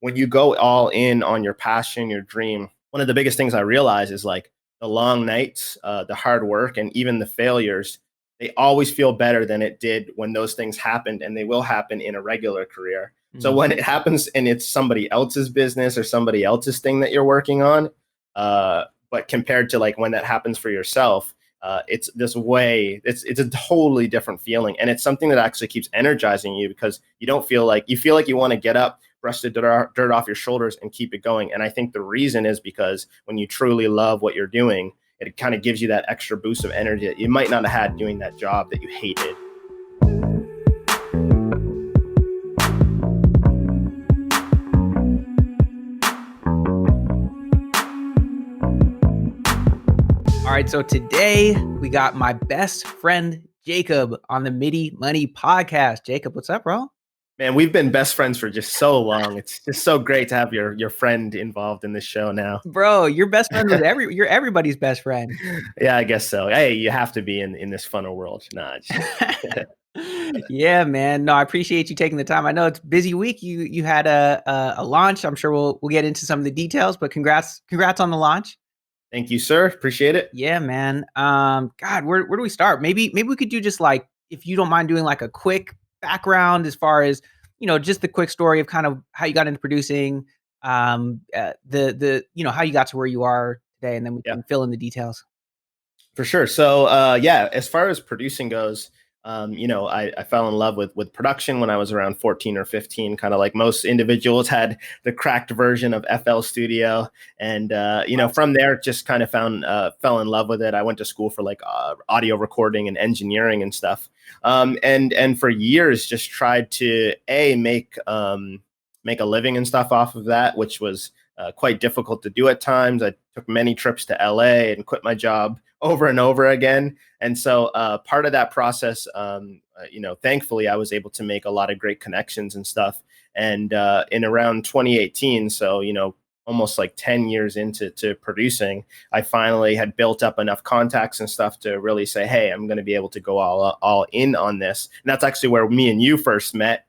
when you go all in on your passion, your dream, one of the biggest things I realize is like the long nights, the hard work, and even the failures, they always feel better than it did when those things happened, and they will happen in a regular career. So when it happens and it's somebody else's business or somebody else's thing that you're working on, but compared to like when that happens for yourself, it's it's a totally different feeling. And it's something that actually keeps energizing you because you feel like you want to get up, brush the dirt off your shoulders and keep it going. And I think the reason is because when you truly love what you're doing, it kind of gives you that extra boost of energy that you might not have had doing that job that you hated. All right, so today we got my best friend, Jacob, on the Midi Money Podcast. Jacob, what's up, bro? Man, we've been best friends for just so long. It's just so great to have your friend involved in this show now. Bro, you're best friend with you're everybody's best friend. Yeah, I guess so. Hey, you have to be in this funnel world. Nah, Yeah, man. No, I appreciate you taking the time. I know it's a busy week. You had a launch. I'm sure we'll get into some of the details, but congrats on the launch. Thank you, sir. Appreciate it. Yeah, man. God, where do we start? Maybe we could do just like, if you don't mind doing like a quick background as far as, just the quick story of kind of how you got into producing, the how you got to where you are today, and then we can fill in the details. For sure. So, as far as producing goes, I fell in love with production when I was around 14 or 15, kind of like most individuals had the cracked version of FL Studio. And, from there, just kind of fell in love with it. I went to school for like audio recording and engineering and stuff. And for years, just tried to make a living and stuff off of that, which was quite difficult to do at times. I took many trips to LA and quit my job over and over again. And so part of that process, thankfully, I was able to make a lot of great connections and stuff. And in around 2018, so, almost like 10 years into producing, I finally had built up enough contacts and stuff to really say, hey, I'm going to be able to go all in on this. And that's actually where me and you first met.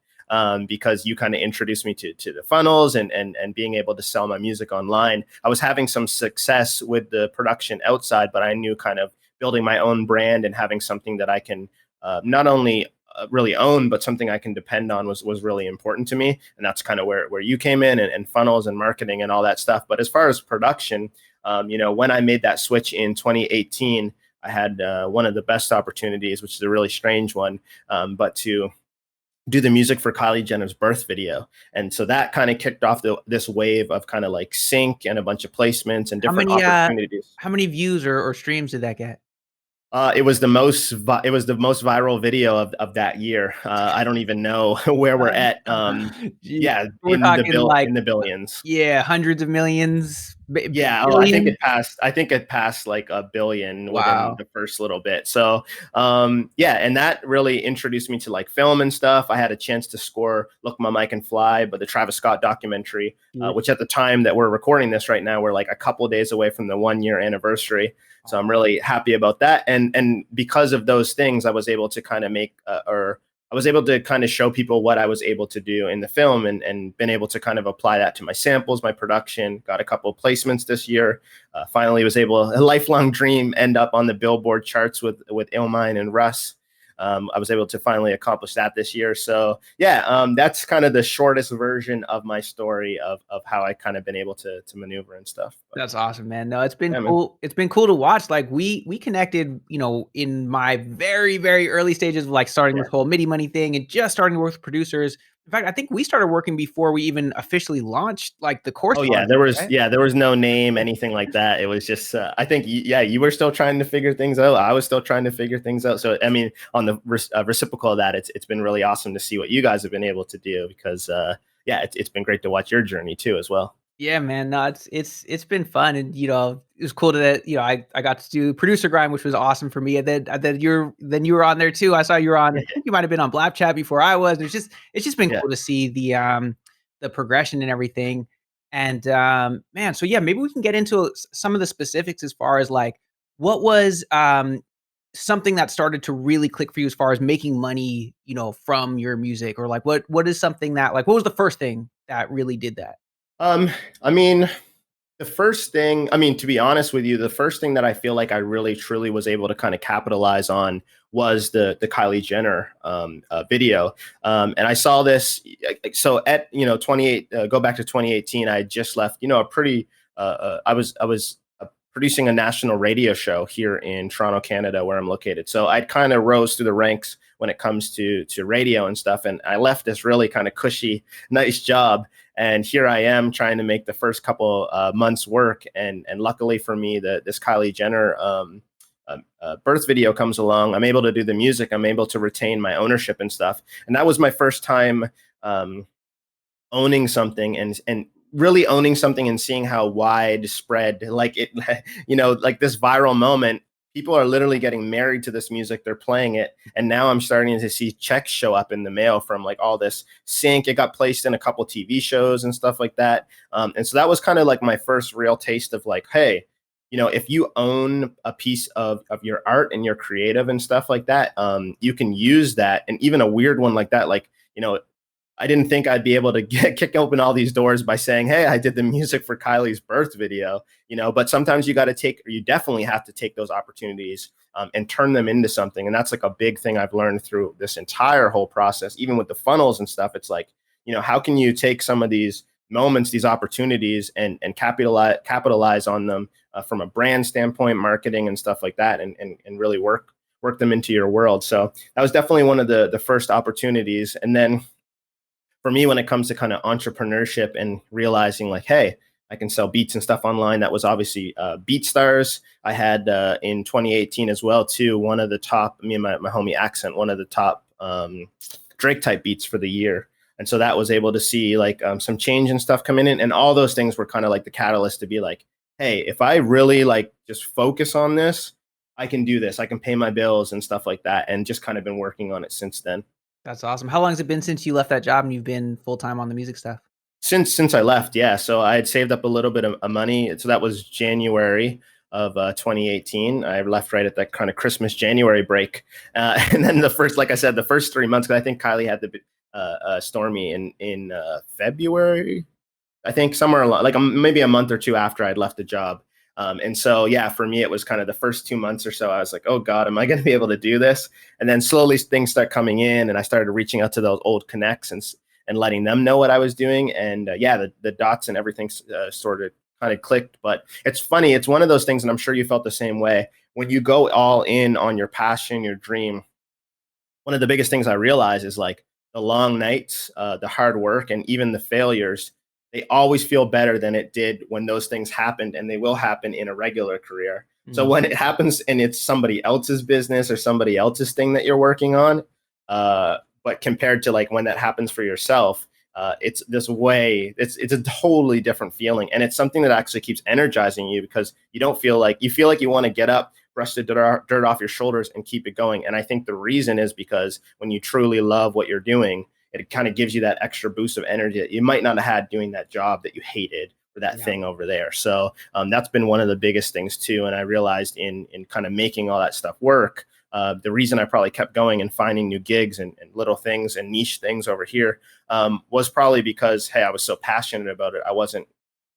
Because you kind of introduced me to the funnels and being able to sell my music online. I was having some success with the production outside, but I knew kind of building my own brand and having something that I can not only really own, but something I can depend on was really important to me. And that's kind of where you came in and funnels and marketing and all that stuff. But as far as production, when I made that switch in 2018, I had one of the best opportunities, which is a really strange one, but to do the music for Kylie Jenner's birth video. And so that kind of kicked off this wave of kind of like sync and a bunch of placements and different opportunities. How many views or streams did that get? It was the most viral video of that year. I don't even know where we're at. We're talking in the billions. Yeah, hundreds of millions. I think it passed like a billion within the first little bit. So and that really introduced me to like film and stuff. I had a chance to score "Look Mom, I Can Fly," but the Travis Scott documentary, which at the time that we're recording this right now, we're like a couple days away from the 1-year anniversary. So I'm really happy about that. And because of those things, I was able to kind of show people what I was able to do in the film and been able to kind of apply that to my samples, my production, got a couple of placements this year. Finally was able, a lifelong dream, end up on the Billboard charts with Ill Mind and Russ. I was able to finally accomplish that this year. So that's kind of the shortest version of my story of how I kind of been able to maneuver and stuff. But that's awesome, man. No, it's been cool. Man. It's been cool to watch. Like we connected, in my very, very early stages of like starting this whole Midi Money thing and just starting to work with producers. In fact, I think we started working before we even officially launched like the course. Oh yeah, there was no name, anything like that. It was just, I think, you were still trying to figure things out. I was still trying to figure things out. So, I mean, on the reciprocal of that, it's been really awesome to see what you guys have been able to do because, it's been great to watch your journey too, as well. Yeah, man. No, it's been fun, and it was cool that I got to do producer grind, which was awesome for me. And then you were on there too. I saw you were on. I think you might have been on Blap Chat before I was. It's just been cool to see the progression and everything. And man, so maybe we can get into some of the specifics as far as like what was something that started to really click for you as far as making money, from your music, or like what is something that like what was the first thing that really did that? Um, I mean, the first thing, I mean, to be honest with you, the first thing that I feel like I really truly was able to kind of capitalize on was the Kylie Jenner video. And I saw this. So at 28, go back to 2018. I had just left. A pretty. I was producing a national radio show here in Toronto, Canada, where I'm located. So I kind of rose through the ranks when it comes to radio and stuff. And I left this really kind of cushy, nice job. And here I am trying to make the first couple months work. And luckily for me, this Kylie Jenner birth video comes along. I'm able to do the music. I'm able to retain my ownership and stuff. And that was my first time owning something and really owning something and seeing how widespread, like it, like this viral moment. People are literally getting married to this music. They're playing it. And now I'm starting to see checks show up in the mail from like all this sync. It got placed in a couple TV shows and stuff like that. And so that was kind of like my first real taste of like, hey, if you own a piece of your art and you're creative and stuff like that, you can use that. And even a weird one like that, like, I didn't think I'd be able to kick open all these doors by saying, hey, I did the music for Kylie's birth video, but sometimes you definitely have to take those opportunities and turn them into something. And that's like a big thing I've learned through this entire whole process, even with the funnels and stuff. It's like, how can you take some of these moments, these opportunities and capitalize on them from a brand standpoint, marketing and stuff like that, and really work them into your world. So that was definitely one of the first opportunities. And then for me, when it comes to kind of entrepreneurship and realizing like, hey, I can sell beats and stuff online, that was obviously BeatStars. I had in 2018 as well, too, one of the top, me and my homie Accent, one of the top Drake type beats for the year. And so that was able to see like some change and stuff coming in. And all those things were kind of like the catalyst to be like, hey, if I really like just focus on this, I can do this. I can pay my bills and stuff like that. And just kind of been working on it since then. That's awesome. How long has it been since you left that job and you've been full-time on the music stuff? Since I left, yeah. So I had saved up a little bit of money. So that was January of 2018. I left right at that kind of Christmas January break, and then like I said, the first 3 months, because I think Kylie had the Stormy in February. I think somewhere along, like maybe a month or two after I'd left the job. And so, yeah, for me, it was kind of the first 2 months or so. I was like, oh God, am I going to be able to do this? And then slowly things start coming in and I started reaching out to those old connects and letting them know what I was doing. And yeah, the dots and everything sort of kind of clicked. But it's funny. It's one of those things, and I'm sure you felt the same way. When you go all in on your passion, your dream, one of the biggest things I realize is like the long nights, the hard work, and even the failures, they always feel better than it did when those things happened, and they will happen in a regular career. Mm-hmm. So when it happens and it's somebody else's business or somebody else's thing that you're working on, but compared to like when that happens for yourself, it's a totally different feeling. And it's something that actually keeps energizing you because you feel like you want to get up, brush the dirt off your shoulders and keep it going. And I think the reason is because when you truly love what you're doing, it kind of gives you that extra boost of energy that you might not have had doing that job that you hated or that thing over there. So that's been one of the biggest things too. And I realized in kind of making all that stuff work, the reason I probably kept going and finding new gigs and little things and niche things over here was probably because, hey, I was so passionate about it. I wasn't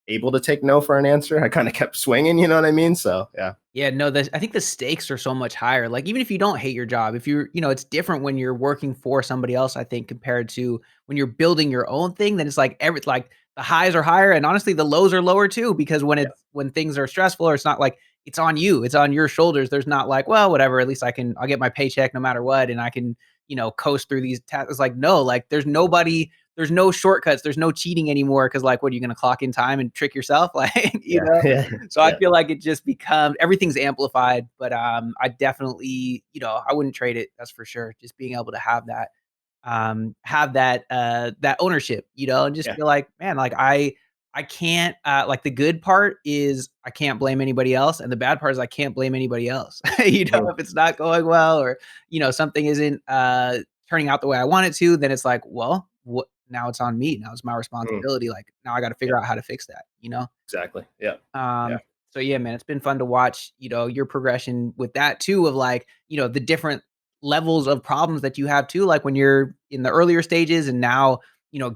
able to take no for an answer. I kind of kept swinging, you know what I mean? So, yeah. Yeah, no, I think the stakes are so much higher. Like, even if you don't hate your job, if you're, it's different when you're working for somebody else, I think, compared to when you're building your own thing, then it's like like the highs are higher and honestly the lows are lower too, because when things are stressful or it's not like it's on you, it's on your shoulders. There's not like, well, whatever, at least I'll get my paycheck no matter what. And I can, coast through these tasks. It's like, no, like there's no shortcuts. There's no cheating anymore. Cause like, what are you going to clock in time and trick yourself? Like, know? Yeah. So I feel like it just becomes, everything's amplified, but I definitely, I wouldn't trade it. That's for sure. Just being able to have that that ownership, and just feel like, man, like I can't, like the good part is I can't blame anybody else. And the bad part is I can't blame anybody else, if it's not going well or, something isn't turning out the way I want it to, then it's like, well, what, now it's on me. Now it's my responsibility. Like now I got to figure out how to fix that, Exactly. Yeah. So yeah, man, it's been fun to watch, your progression with that too, of like, the different levels of problems that you have too, like when you're in the earlier stages and now,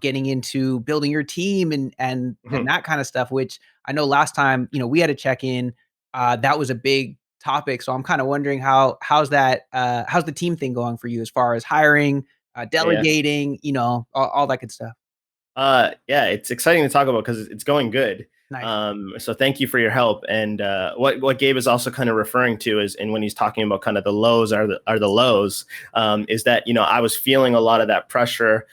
getting into building your team and Mhm. that kind of stuff, which I know last time, we had a check-in, that was a big topic. So I'm kind of wondering how's the team thing going for you as far as hiring, Yeah. delegating, all that good stuff. Yeah, it's exciting to talk about because it's going good. Nice. So thank you for your help. And what Gabe is also kind of referring to is, and when he's talking about kind of the lows are the lows, is that I was feeling a lot of that pressure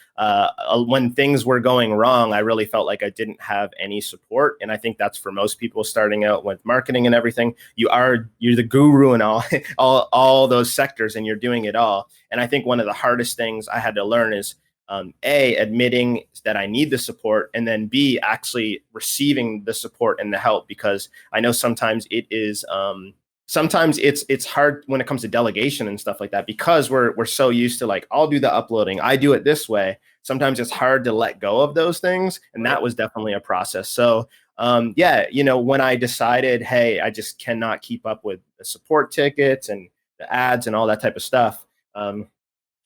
when things were going wrong. I really felt like I didn't have any support, and I think that's for most people starting out with marketing and everything. You're the guru in all all those sectors, and you're doing it all. And I think one of the hardest things I had to learn is A, admitting that I need the support, and then B, actually receiving the support and the help, because I know sometimes sometimes it's hard when it comes to delegation and stuff like that, because we're so used to like, I'll do the uploading, I do it this way. Sometimes it's hard to let go of those things, and Right. that was definitely a process. So when I decided, hey, I just cannot keep up with the support tickets and the ads and all that type of stuff.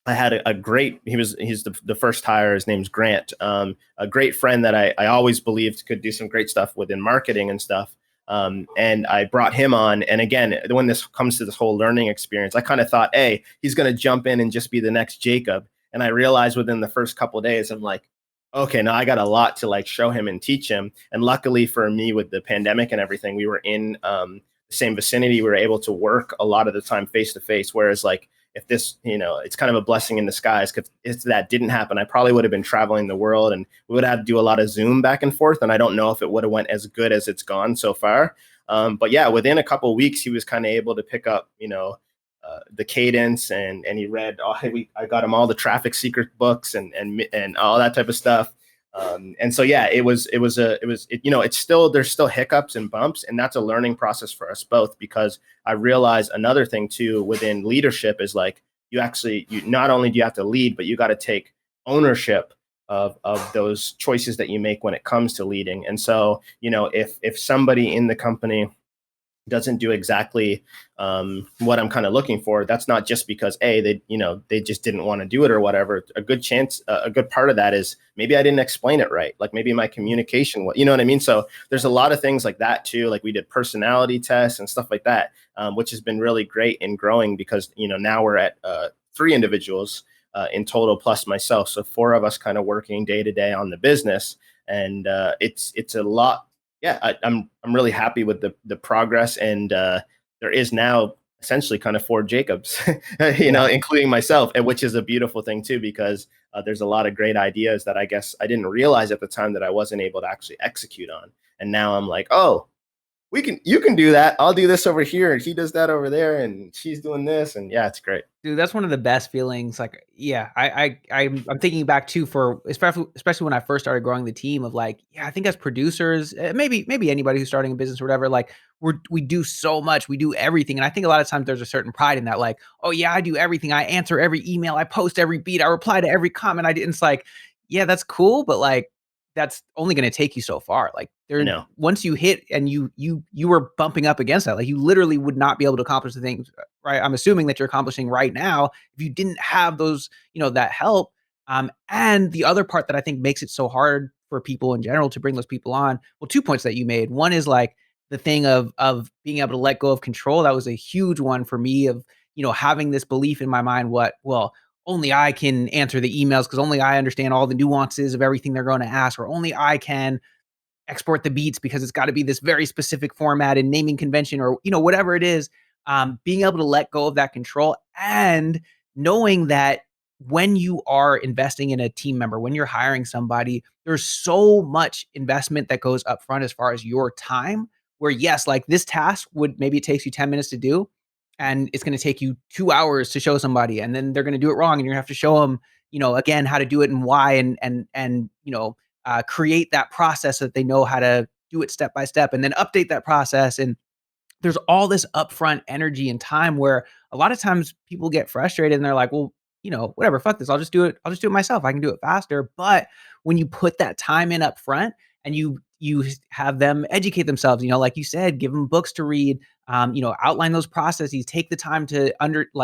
I had a great, he's the first hire. His name's Grant, a great friend that I always believed could do some great stuff within marketing and stuff. And I brought him on. And again, when this comes to this whole learning experience, I kind of thought, hey, he's going to jump in and just be the next Jacob. And I realized within the first couple of days, I'm like, okay, now I got a lot to like show him and teach him. And luckily for me, with the pandemic and everything, we were in the same vicinity. We were able to work a lot of the time face to face. Whereas like, if this, it's kind of a blessing in disguise, because if that didn't happen, I probably would have been traveling the world, and we would have to do a lot of Zoom back and forth. And I don't know if it would have went as good as it's gone so far. But yeah, within a couple of weeks, he was kind of able to pick up, the cadence, and he read. Oh, hey, I got him all the traffic secret books and all that type of stuff. And so yeah, it's still, there's still hiccups and bumps, and that's a learning process for us both, because I realized another thing too within leadership is like, you not only do you have to lead, but you got to take ownership of those choices that you make when it comes to leading. And so if somebody in the company doesn't do exactly what I'm kind of looking for, that's not just because they just didn't want to do it or whatever. A good part of that is maybe I didn't explain it right. Like maybe my communication, you know what I mean? So there's a lot of things like that too. Like we did personality tests and stuff like that, which has been really great in growing, because now we're at 3 individuals in total plus myself. So 4 of us kind of working day to day on the business, and it's a lot. Yeah, I'm really happy with the progress, and there is now essentially kind of 4 Jacobs, Yeah. including myself, and which is a beautiful thing too, because there's a lot of great ideas that I guess I didn't realize at the time that I wasn't able to actually execute on, and now I'm like, oh, you can do that. I'll do this over here, and he does that over there, and she's doing this, and yeah, it's great. Dude, that's one of the best feelings. Like, yeah, I'm thinking back too, for especially when I first started growing the team, of like, yeah, I think as producers, maybe anybody who's starting a business or whatever, like we do so much, we do everything, and I think a lot of times there's a certain pride in that, like, oh yeah, I do everything, I answer every email, I post every beat, I reply to every comment I did. And it's like, yeah, that's cool, but like that's only going to take you so far. Like I there, know. once you hit and you were bumping up against that, like you literally would not be able to accomplish the things, right? I'm assuming that you're accomplishing right now if you didn't have those, that help. And the other part that I think makes it so hard for people in general to bring those people on. Well, 2 points that you made. One is like the thing of being able to let go of control. That was a huge one for me, of having this belief in my mind. Only I can answer the emails because only I understand all the nuances of everything they're going to ask, or only I can export the beats because it's got to be this very specific format and naming convention, or whatever it is. Being able to let go of that control, and knowing that when you are investing in a team member, when you're hiring somebody, there's so much investment that goes up front as far as your time, where yes, like this task would, maybe it takes you 10 minutes to do, and it's going to take you 2 hours to show somebody, and then they're going to do it wrong, and you're going to have to show them, again, how to do it and why, and create that process so that they know how to do it step by step, and then update that process. And there's all this upfront energy and time, where a lot of times people get frustrated and they're like, well, whatever, fuck this. I'll just do it. I'll just do it myself. I can do it faster. But when you put that time in up front, and you have them educate themselves, like you said, give them books to read, outline those processes, take the time to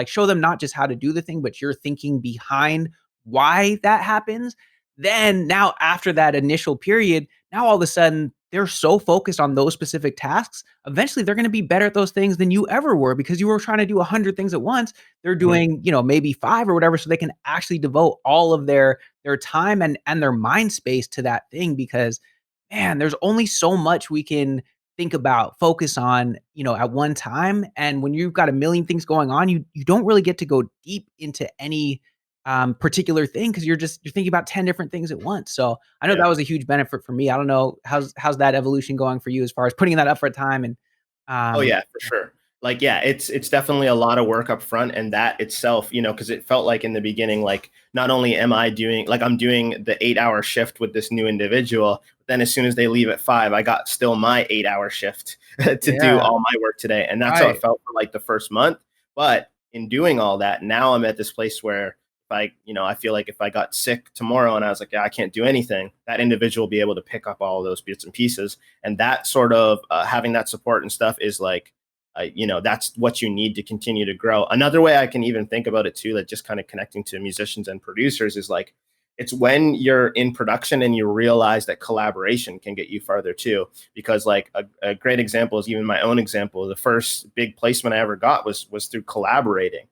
show them not just how to do the thing, but your thinking behind why that happens. Then now after that initial period, now all of a sudden they're so focused on those specific tasks. Eventually they're going to be better at those things than you ever were because you were trying to do 100 things at once. They're Mhm. doing, maybe 5 or whatever so they can actually devote all of their time and their mind space to that thing because man, there's only so much we can think about, focus on, at one time. And when you've got a million things going on, you don't really get to go deep into any particular thing because you're thinking about 10 different things at once. So I know Yeah. that was a huge benefit for me. I don't know how's that evolution going for you as far as putting that up for time and Oh um yeah, for sure. Like, yeah, it's definitely a lot of work up front, and that itself, because it felt like in the beginning, like not only am I doing, like I'm doing the 8 hour shift with this new individual, but then as soon as they leave at 5, I got still my 8 hour shift to do yeah, all my work today, and that's how it right. felt for like the first month. But in doing all that, now I'm at this place where if I feel like if I got sick tomorrow and I was like, yeah, I can't do anything, that individual will be able to pick up all of those bits and pieces, and that sort of having that support and stuff is like that's what you need to continue to grow. Another way I can even think about it too, like just kind of connecting to musicians and producers, is like it's when you're in production and you realize that collaboration can get you farther too. Because like a great example is even my own example. The first big placement I ever got was through collaborating.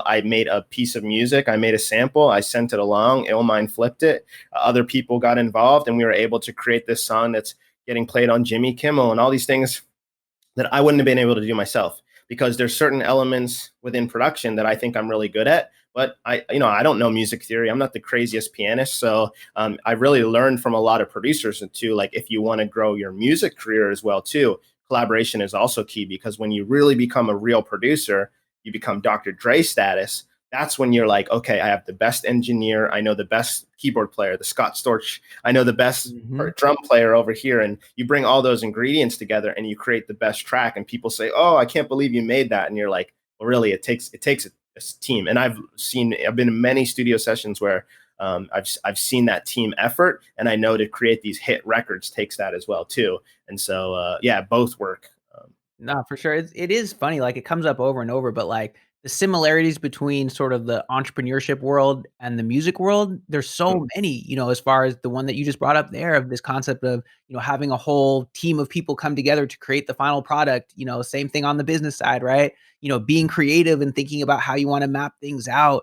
I made a piece of music, I made a sample, I sent it along, Ill Mind flipped it, other people got involved, and we were able to create this song that's getting played on Jimmy Kimmel and all these things that I wouldn't have been able to do myself, because there's certain elements within production that I think I'm really good at. But I don't know music theory. I'm not the craziest pianist. So I really learned from a lot of producers too. Like if you want to grow your music career as well too, collaboration is also key, because when you really become a real producer, you become Dr. Dre status. That's when you're like, okay, I have the best engineer. I know the best keyboard player, the Scott Storch. I know the best Mhm. drum player over here, and you bring all those ingredients together and you create the best track, and people say, oh, I can't believe you made that, and you're like, well, really, it takes a team. And I've been in many studio sessions where I've seen that team effort, and I know to create these hit records takes that as well too. And so yeah, both work. No, for sure. It is funny, like, it comes up over and over, but, like, the similarities between sort of the entrepreneurship world and the music world, there's so many, as far as the one that you just brought up there of this concept of, having a whole team of people come together to create the final product, same thing on the business side, right? Being creative and thinking about how you wanna map things out,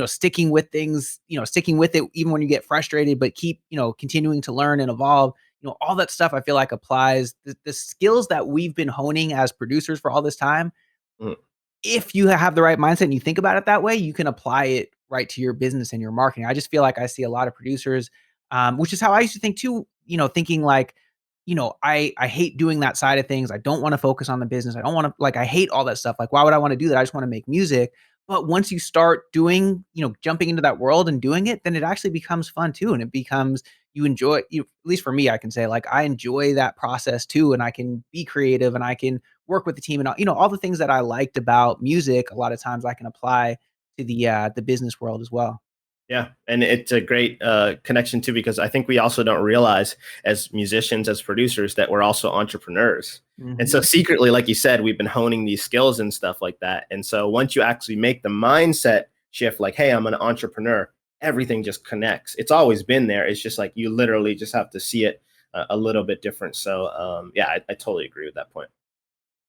sticking with things, sticking with it even when you get frustrated, but keep, continuing to learn and evolve. All that stuff I feel like applies the skills that we've been honing as producers for all this time. Mm, If you have the right mindset and you think about it that way, you can apply it right to your business and your marketing. I just feel like I see a lot of producers, which is how I used to think too, thinking like, I hate doing that side of things. I don't want to focus on the business. I don't want to like I hate all that stuff. Like, why would I want to do that? I just want to make music. But once you start doing, jumping into that world and doing it, then it actually becomes fun too. And it becomes you enjoy you, at least for me, I can say like I enjoy that process too. And I can be creative and I can work with the team and all, all the things that I liked about music, a lot of times I can apply to the business world as well. yeah, and it's a great connection too, because I think we also don't realize as musicians, as producers, that we're also entrepreneurs. And so Mhm. secretly, like you said, we've been honing these skills and stuff like that. And so once you actually make the mindset shift, like, hey, I'm an entrepreneur, everything just connects. It's always been there. It's just like you literally just have to see it a little bit different. So yeah, I totally agree with that point.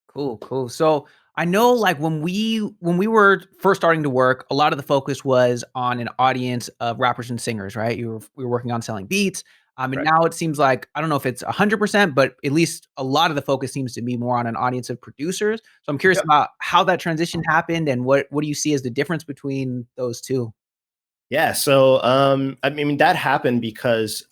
Cool, cool. So I know like when we were first starting to work, a lot of the focus was on an audience of rappers and singers, right? We were working on selling beats. And Right. now it seems like I don't know if it's 100%, but at least a lot of the focus seems to be more on an audience of producers. So I'm curious Yeah. about how that transition happened and what do you see as the difference between those two? Yeah. So I mean, that happened because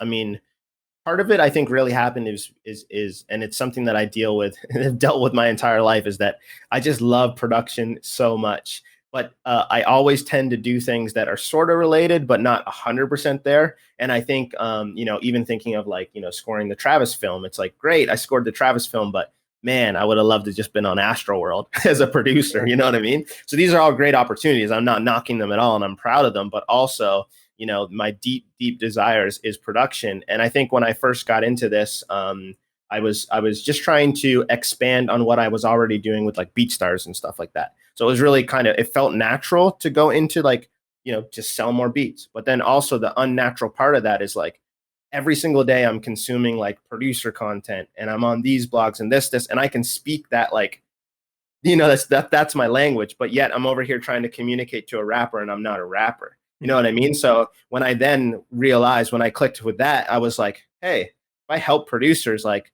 part of it I think really happened is and it's something that I deal with and have dealt with my entire life, is that I just love production so much. But I always tend to do things that are sort of related but not 100% there. And I think even thinking of like scoring the Travis film, it's like great, I scored the Travis film, but man, I would have loved to just been on Astroworld as a producer, you know what I mean? So these are all great opportunities, I'm not knocking them at all, and I'm proud of them, but also my deep desires is production. And I think when I first got into this, I was just trying to expand on what I was already doing with like BeatStars and stuff like that. So it was really it felt natural to go into like just sell more beats. But then also the unnatural part of that is like every single day I'm consuming like producer content and I'm on these blogs and this, and I can speak that like, that's my language, but yet I'm over here trying to communicate to a rapper and I'm not a rapper. You know what I mean? So when I then realized, when I clicked with that, I was like, hey, if I help producers, like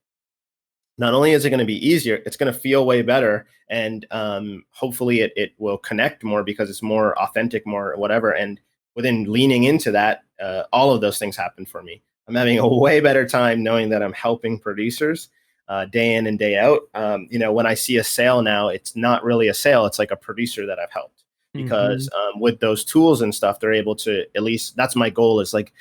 not only is it going to be easier, it's going to feel way better. And hopefully it will connect more because it's more authentic, more whatever. And within leaning into that, all of those things happen for me. I'm having a way better time knowing that I'm helping producers day in and day out. When I see a sale now, it's not really a sale. It's like a producer that I've helped. Because with those tools and stuff, they're able to, at least that's my goal, is like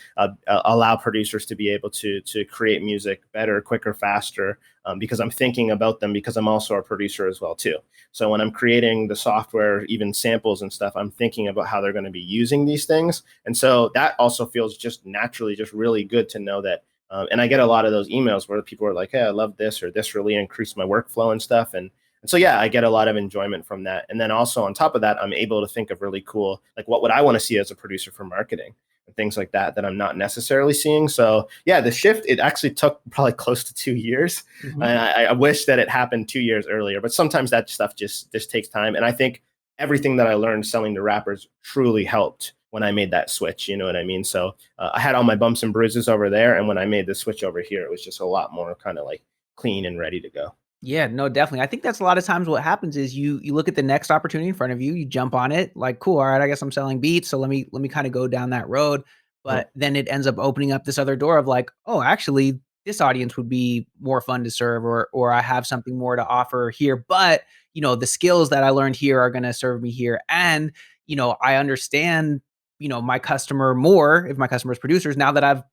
allow producers to be able to create music better, quicker, faster, because I'm thinking about them, because I'm also a producer as well too. So when I'm creating the software, even samples and stuff, I'm thinking about how they're going to be using these things. And so that also feels just naturally just really good to know that. And I get a lot of those emails where people are like, hey, I love this, or this really increased my workflow and stuff. And so, yeah, I get a lot of enjoyment from that. And then also on top of that, I'm able to think of really cool, like what would I want to see as a producer for marketing and things like that I'm not necessarily seeing. So yeah, the shift, it actually took probably close to 2 years. And I wish that it happened 2 years earlier, but sometimes that stuff just takes time. And I think everything that I learned selling to rappers truly helped when I made that switch. You know what I mean? So I had all my bumps and bruises over there. And when I made the switch over here, it was just a lot more kind of like clean and ready to go. Yeah, no, definitely. I think that's a lot of times what happens is you look at the next opportunity in front of you, you jump on it, like, cool, all right, I guess I'm selling beats, so let me kind of go down that road. But then it ends up opening up this other door of like, oh, actually, this audience would be more fun to serve, or I have something more to offer here. But the skills that I learned here are going to serve me here, and I understand my customer more, if my customer's producers, now that I've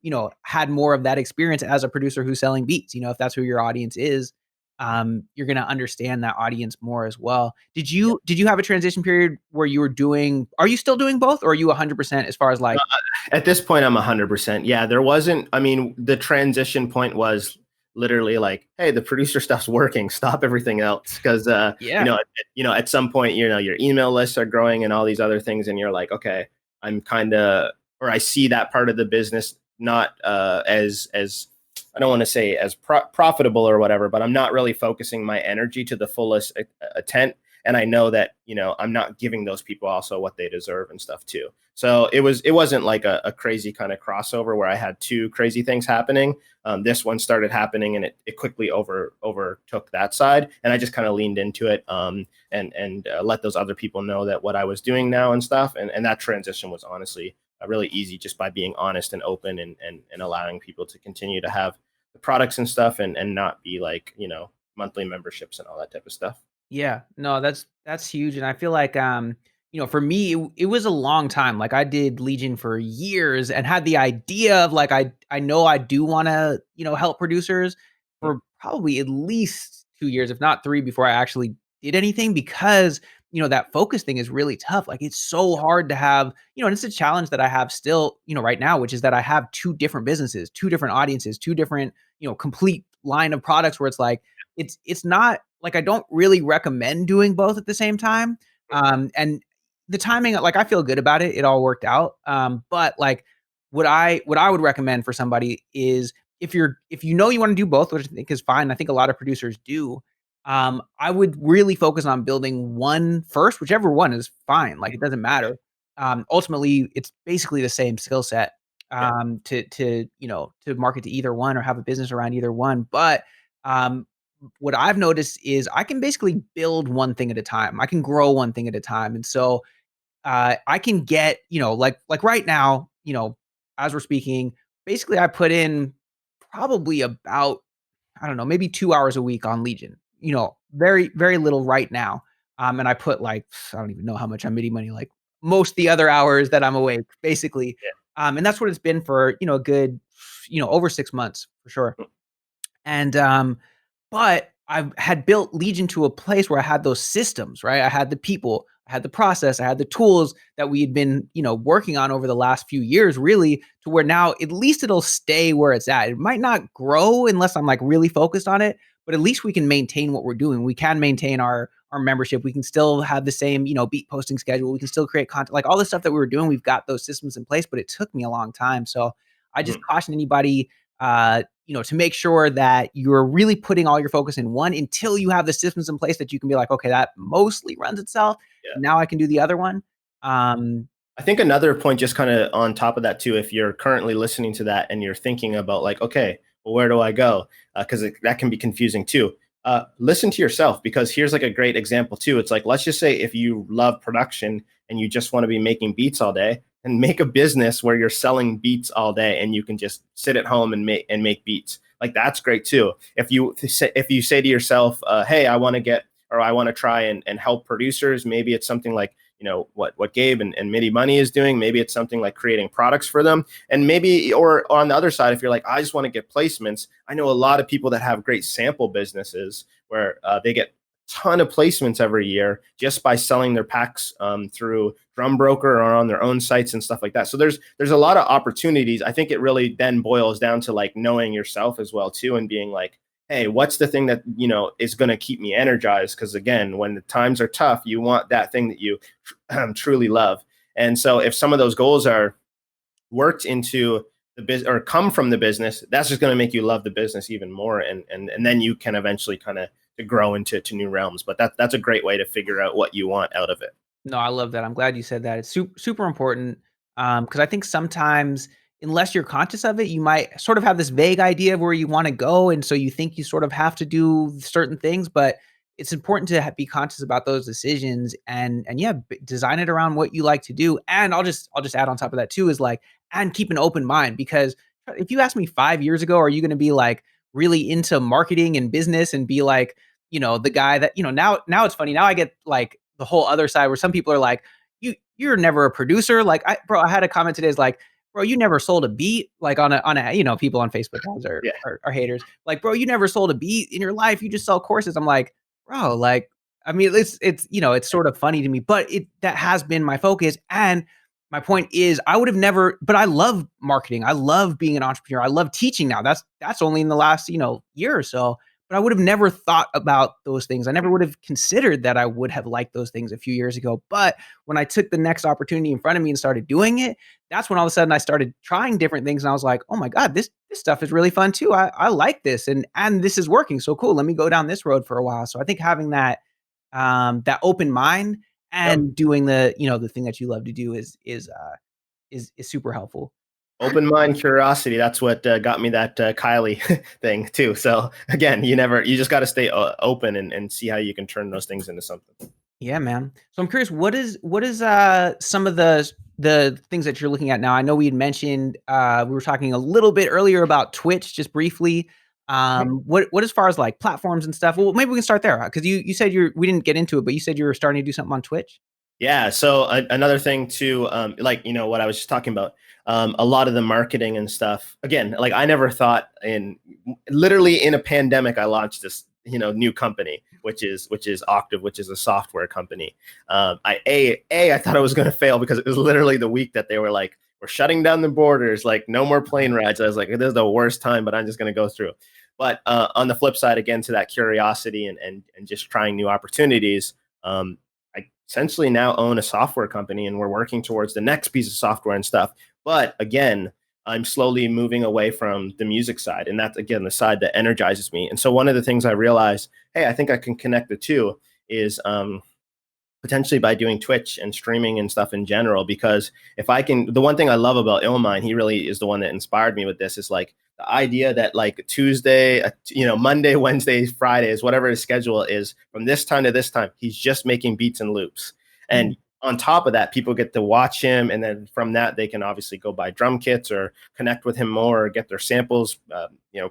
had more of that experience as a producer who's selling beats. If that's who your audience is, you're going to understand that audience more as well. Did you have a transition period where are you still doing both, or are you 100% as far as like? At this point, I'm 100%. Yeah, there wasn't, I mean, the transition point was literally like, hey, the producer stuff's working, stop everything else. Cause, at some point, your email lists are growing and all these other things. And you're like, okay, I see that part of the business, not as I don't want to say as profitable or whatever, but I'm not really focusing my energy to the fullest extent. And I know that, I'm not giving those people also what they deserve and stuff too. So it wasn't like a crazy kind of crossover where I had two crazy things happening. This one started happening and it quickly overtook that side. And I just kind of leaned into it and let those other people know that what I was doing now and stuff. And that transition was honestly really easy, just by being honest and open and allowing people to continue to have the products and stuff and not be like, monthly memberships and all that type of stuff. Yeah, no, that's huge. And I feel like, for me, it was a long time. Like I did Legion for years and had the idea of like, I know I do want to, help producers for probably at least 2 years, if not 3, before I actually did anything, because, that focus thing is really tough. Like it's so hard to have, and it's a challenge that I have still, right now, which is that I have 2 different businesses, 2 different audiences, 2 different, complete line of products where it's like, it's not like I don't really recommend doing both at the same time. And the timing, like I feel good about it. It all worked out. But like what I would recommend for somebody is if you want to do both, which I think is fine. I think a lot of producers do. I would really focus on building one first, whichever one is fine. Like it doesn't matter. Ultimately, it's basically the same skill set to market to either one or have a business around either one. But what I've noticed is I can basically build one thing at a time. I can grow one thing at a time. And so I can get, like right now, as we're speaking, basically I put in probably about, I don't know, maybe 2 hours a week on Legion, very, very little right now. And I put like, I don't even know how much on Midi Money, like most the other hours that I'm awake, basically. And that's what it's been for, a good, over 6 months for sure. And, but I had built Legion to a place where I had those systems, right? I had the people, I had the process, I had the tools that we had been, working on over the last few years, really, to where now at least it'll stay where it's at. It might not grow unless I'm like really focused on it, but at least we can maintain what we're doing. We can maintain our our membership. We can still have the same, beat posting schedule. We can still create content, like all the stuff that we were doing. We've got those systems in place, but it took me a long time. So I just caution anybody, to make sure that you're really putting all your focus in one until you have the systems in place that you can be like, okay, that mostly runs itself. Yeah. Now I can do the other one. I think another point, just kind of on top of that too, if you're currently listening to that and you're thinking about like, okay, well, where do I go? Because that can be confusing too. Listen to yourself, because here's like a great example too. It's like, let's just say if you love production and you just want to be making beats all day, and make a business where you're selling beats all day and you can just sit at home and make beats. Like that's great too. If you say to yourself, hey, I want to try and help producers, maybe it's something like, what Gabe and Midi Money is doing. Maybe it's something like creating products for them. And maybe, or on the other side, if you're like, I just want to get placements. I know a lot of people that have great sample businesses where they get a ton of placements every year just by selling their packs through Drum Broker or on their own sites and stuff like that. So there's a lot of opportunities. I think it really then boils down to like knowing yourself as well too, and being like, hey, what's the thing that, is going to keep me energized? Because again, when the times are tough, you want that thing that you truly love. And so if some of those goals are worked into the business or come from the business, that's just going to make you love the business even more. And then you can eventually kind of grow into new realms. But that's a great way to figure out what you want out of it. No, I love that. I'm glad you said that. It's super important, because I think sometimes, unless you're conscious of it, you might sort of have this vague idea of where you want to go, and so you think you sort of have to do certain things. But it's important to be conscious about those decisions, and yeah, design it around what you like to do. And I'll just add on top of that too is like, and keep an open mind, because if you asked me 5 years ago, are you going to be like really into marketing and business and be like, the guy that, now it's funny. Now I get like the whole other side where some people are like, you're never a producer. Like I had a comment today is like, bro, you never sold a beat, like on a, people on Facebook Yeah. are haters. Like, bro, you never sold a beat in your life. You just sell courses. I'm like, bro, like, I mean, it's, it's sort of funny to me, but that has been my focus. And my point is I would have never, but I love marketing. I love being an entrepreneur. I love teaching now. That's only in the last, year or so. But I would have never thought about those things. I never would have considered that I would have liked those things a few years ago. But when I took the next opportunity in front of me and started doing it, that's when all of a sudden I started trying different things. And I was like, oh my God, this stuff is really fun too. I like this, and this is working. So cool. Let me go down this road for a while. So I think having that open mind and doing the thing that you love to do is super helpful. Open mind, curiosity. That's what got me that Kylie thing too. So again, you just got to stay open and see how you can turn those things into something. Yeah, man. So I'm curious, what is some of the things that you're looking at now? I know we had mentioned, we were talking a little bit earlier about Twitch, just briefly. What as far as like platforms and stuff? Well, maybe we can start there, because you said we didn't get into it, but you said you were starting to do something on Twitch. Yeah. So another thing too, like, what I was just talking about, a lot of the marketing and stuff, again, like I never thought literally in a pandemic, I launched this, new company, which is Octave, which is a software company. I thought it was going to fail because it was literally the week that they were like, we're shutting down the borders, like no more plane rides. I was like, this is the worst time, but I'm just going to go through. But on the flip side, again, to that curiosity and just trying new opportunities, I essentially now own a software company, and we're working towards the next piece of software and stuff. But again, I'm slowly moving away from the music side. And that's, again, the side that energizes me. And so one of the things I realized, hey, I think I can connect the two is potentially by doing Twitch and streaming and stuff in general. Because if I can, the one thing I love about Ill Mind, he really is the one that inspired me with this, is like the idea that like Tuesday, Monday, Wednesday, Fridays, whatever his schedule is, from this time to this time, he's just making beats and loops. And on top of that, people get to watch him. And then from that, they can obviously go buy drum kits or connect with him more, or get their samples,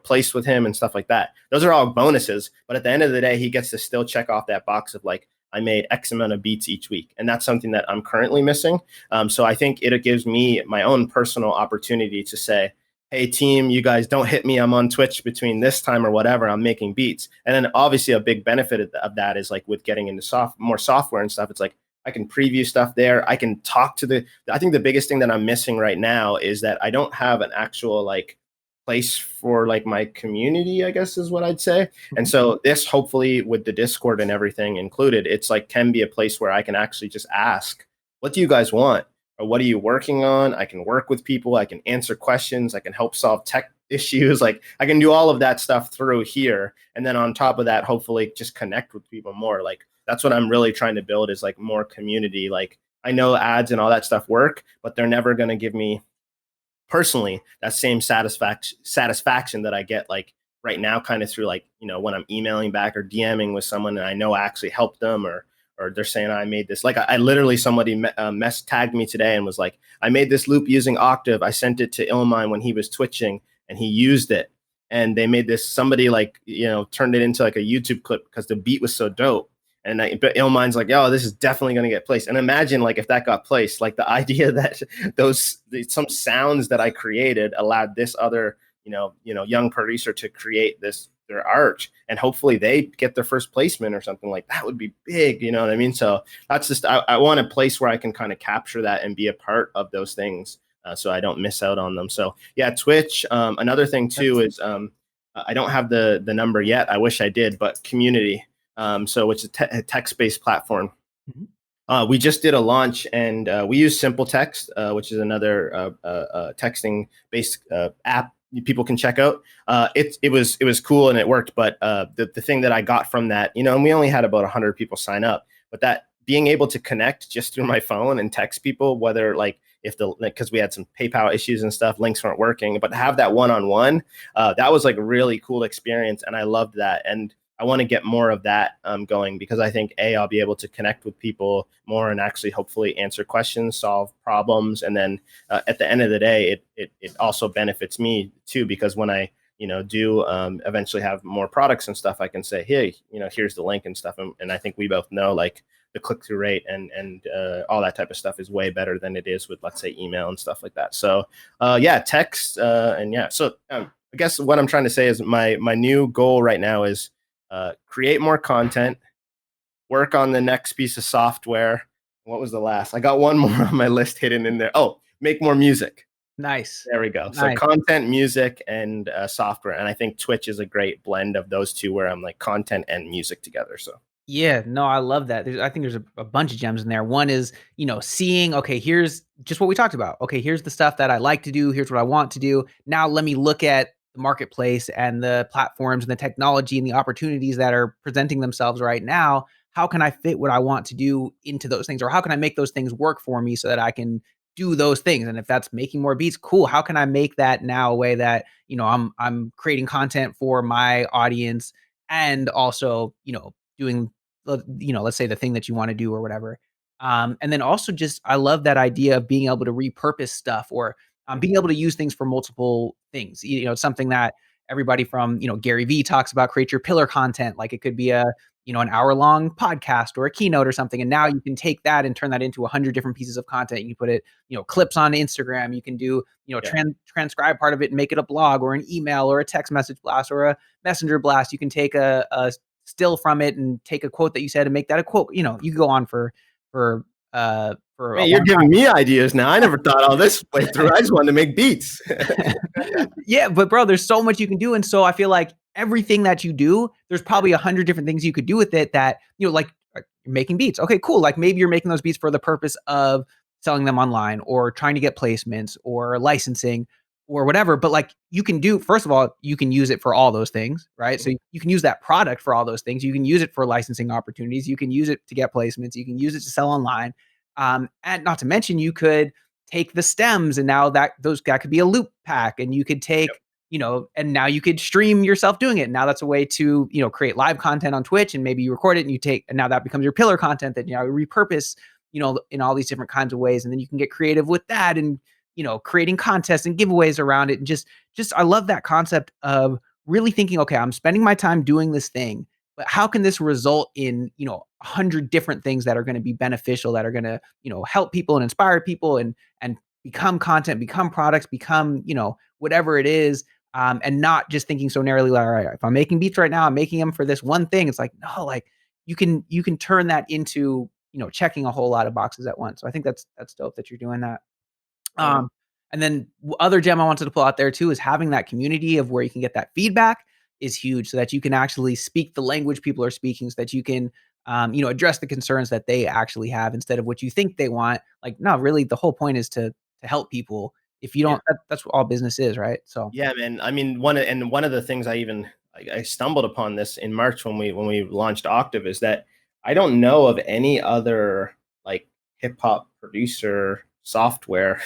placed with him and stuff like that. Those are all bonuses. But at the end of the day, he gets to still check off that box of like, I made X amount of beats each week. And that's something that I'm currently missing. So I think it gives me my own personal opportunity to say, hey team, you guys don't hit me. I'm on Twitch between this time or whatever. I'm making beats. And then obviously a big benefit of that is like with getting into more software and stuff, it's like I can preview stuff there. I can talk to I think the biggest thing that I'm missing right now is that I don't have an actual like place for like my community, I guess is what I'd say. And so this, hopefully with the Discord and everything included, it's like can be a place where I can actually just ask, what do you guys want? Or what are you working on? I can work with people. I can answer questions. I can help solve tech issues. Like I can do all of that stuff through here. And then on top of that, hopefully just connect with people more. Like that's what I'm really trying to build is like more community. Like I know ads and all that stuff work, but they're never going to give me personally that same satisfaction that I get like right now, kind of through like, you know, when I'm emailing back or DMing with someone and I know I actually helped them, or they're saying I made this. Like I literally, somebody tagged me today and was like, I made this loop using Octave. I sent it to Ill Mind when he was twitching and he used it. And they made this, somebody like, you know, turned it into like a YouTube clip because the beat was so dope. And but Ill Mind's like, oh, this is definitely going to get placed. And imagine like if that got placed, like the idea that some sounds that I created allowed this other, young producer to create their art, and hopefully they get their first placement or something like that would be big. You know what I mean? So that's just, I want a place where I can kind of capture that and be a part of those things. So I don't miss out on them. So yeah, Twitch. Another thing too is I don't have the number yet. I wish I did, but community. So it's a text-based platform. We just did a launch, and we use Simple Text, which is another texting-based app people can check out. It was cool and it worked, but the thing that I got from that, and we only had about 100 people sign up, but that being able to connect just through my phone and text people, whether like because we had some PayPal issues and stuff, links weren't working, but to have that one-on-one, that was like a really cool experience, and I loved that. And I want to get more of that going, because I think I'll be able to connect with people more and actually hopefully answer questions, solve problems. And then at the end of the day, it also benefits me too, because when I, do eventually have more products and stuff, I can say, hey, here's the link and stuff. And I think we both know like the click-through rate and all that type of stuff is way better than it is with, let's say, email and stuff like that. So yeah, text and yeah. So I guess what I'm trying to say is my new goal right now is create more content, work on the next piece of software. What was the last? I got one more on my list hidden in there. Oh, make more music. Nice. There we go. Nice. So content, music, and software. And I think Twitch is a great blend of those two, where I'm like content and music together. So yeah, no, I love that. I think there's a bunch of gems in there. One is, seeing, okay, here's just what we talked about. Okay, here's the stuff that I like to do. Here's what I want to do. Now let me look at the marketplace and the platforms and the technology and the opportunities that are presenting themselves right now. How can I fit what I want to do into those things? Or how can I make those things work for me so that I can do those things? And if that's making more beats, cool. How can I make that now a way that, I'm creating content for my audience, and also, doing, let's say the thing that you want to do or whatever. And then also just, I love that idea of being able to repurpose stuff, or being able to use things for multiple things. It's something that everybody from, Gary Vee talks about, create your pillar content. Like it could be an hour long podcast or a keynote or something. And now you can take that and turn that into 100 different pieces of content. You can put it, clips on Instagram. You can do, transcribe part of it and make it a blog or an email or a text message blast or a messenger blast. You can take a still from it and take a quote that you said and make that a quote. You can go on for hey, you're giving me ideas now. I never thought all this way through. I just wanted to make beats. Yeah, but bro, there's so much you can do. And so I feel like everything that you do, there's probably 100 different things you could do with it that, like making beats. Okay, cool. Like maybe you're making those beats for the purpose of selling them online or trying to get placements or licensing or whatever. But like you can do, first of all, you can use it for all those things, right? So you can use that product for all those things. You can use it for licensing opportunities. You can use it to get placements. You can use it to sell online. And not to mention, you could take the stems, and now that could be a loop pack, and you could take, and now you could stream yourself doing it. Now that's a way to, create live content on Twitch, and maybe you record it and now that becomes your pillar content that you repurpose, in all these different kinds of ways. And then you can get creative with that and, creating contests and giveaways around it. And just, I love that concept of really thinking, okay, I'm spending my time doing this thing, but how can this result in, 100 different things that are going to be beneficial, that are going to, help people and inspire people and become content, become products, become, whatever it is. And not just thinking so narrowly, like, all right, if I'm making beats right now, I'm making them for this one thing. It's like, no, like you can turn that into, checking a whole lot of boxes at once. So I think that's dope that you're doing that. And And then other gem I wanted to pull out there too is having that community of where you can get that feedback is huge, so that you can actually speak the language people are speaking, so that you can address the concerns that they actually have instead of what you think they want. Like, no, really, the whole point is to help people. If you Yeah. don't, that's what all business is, right? So Yeah, man. I mean, one of the things I stumbled upon this in March when we launched Octave is that I don't know of any other like hip hop producer software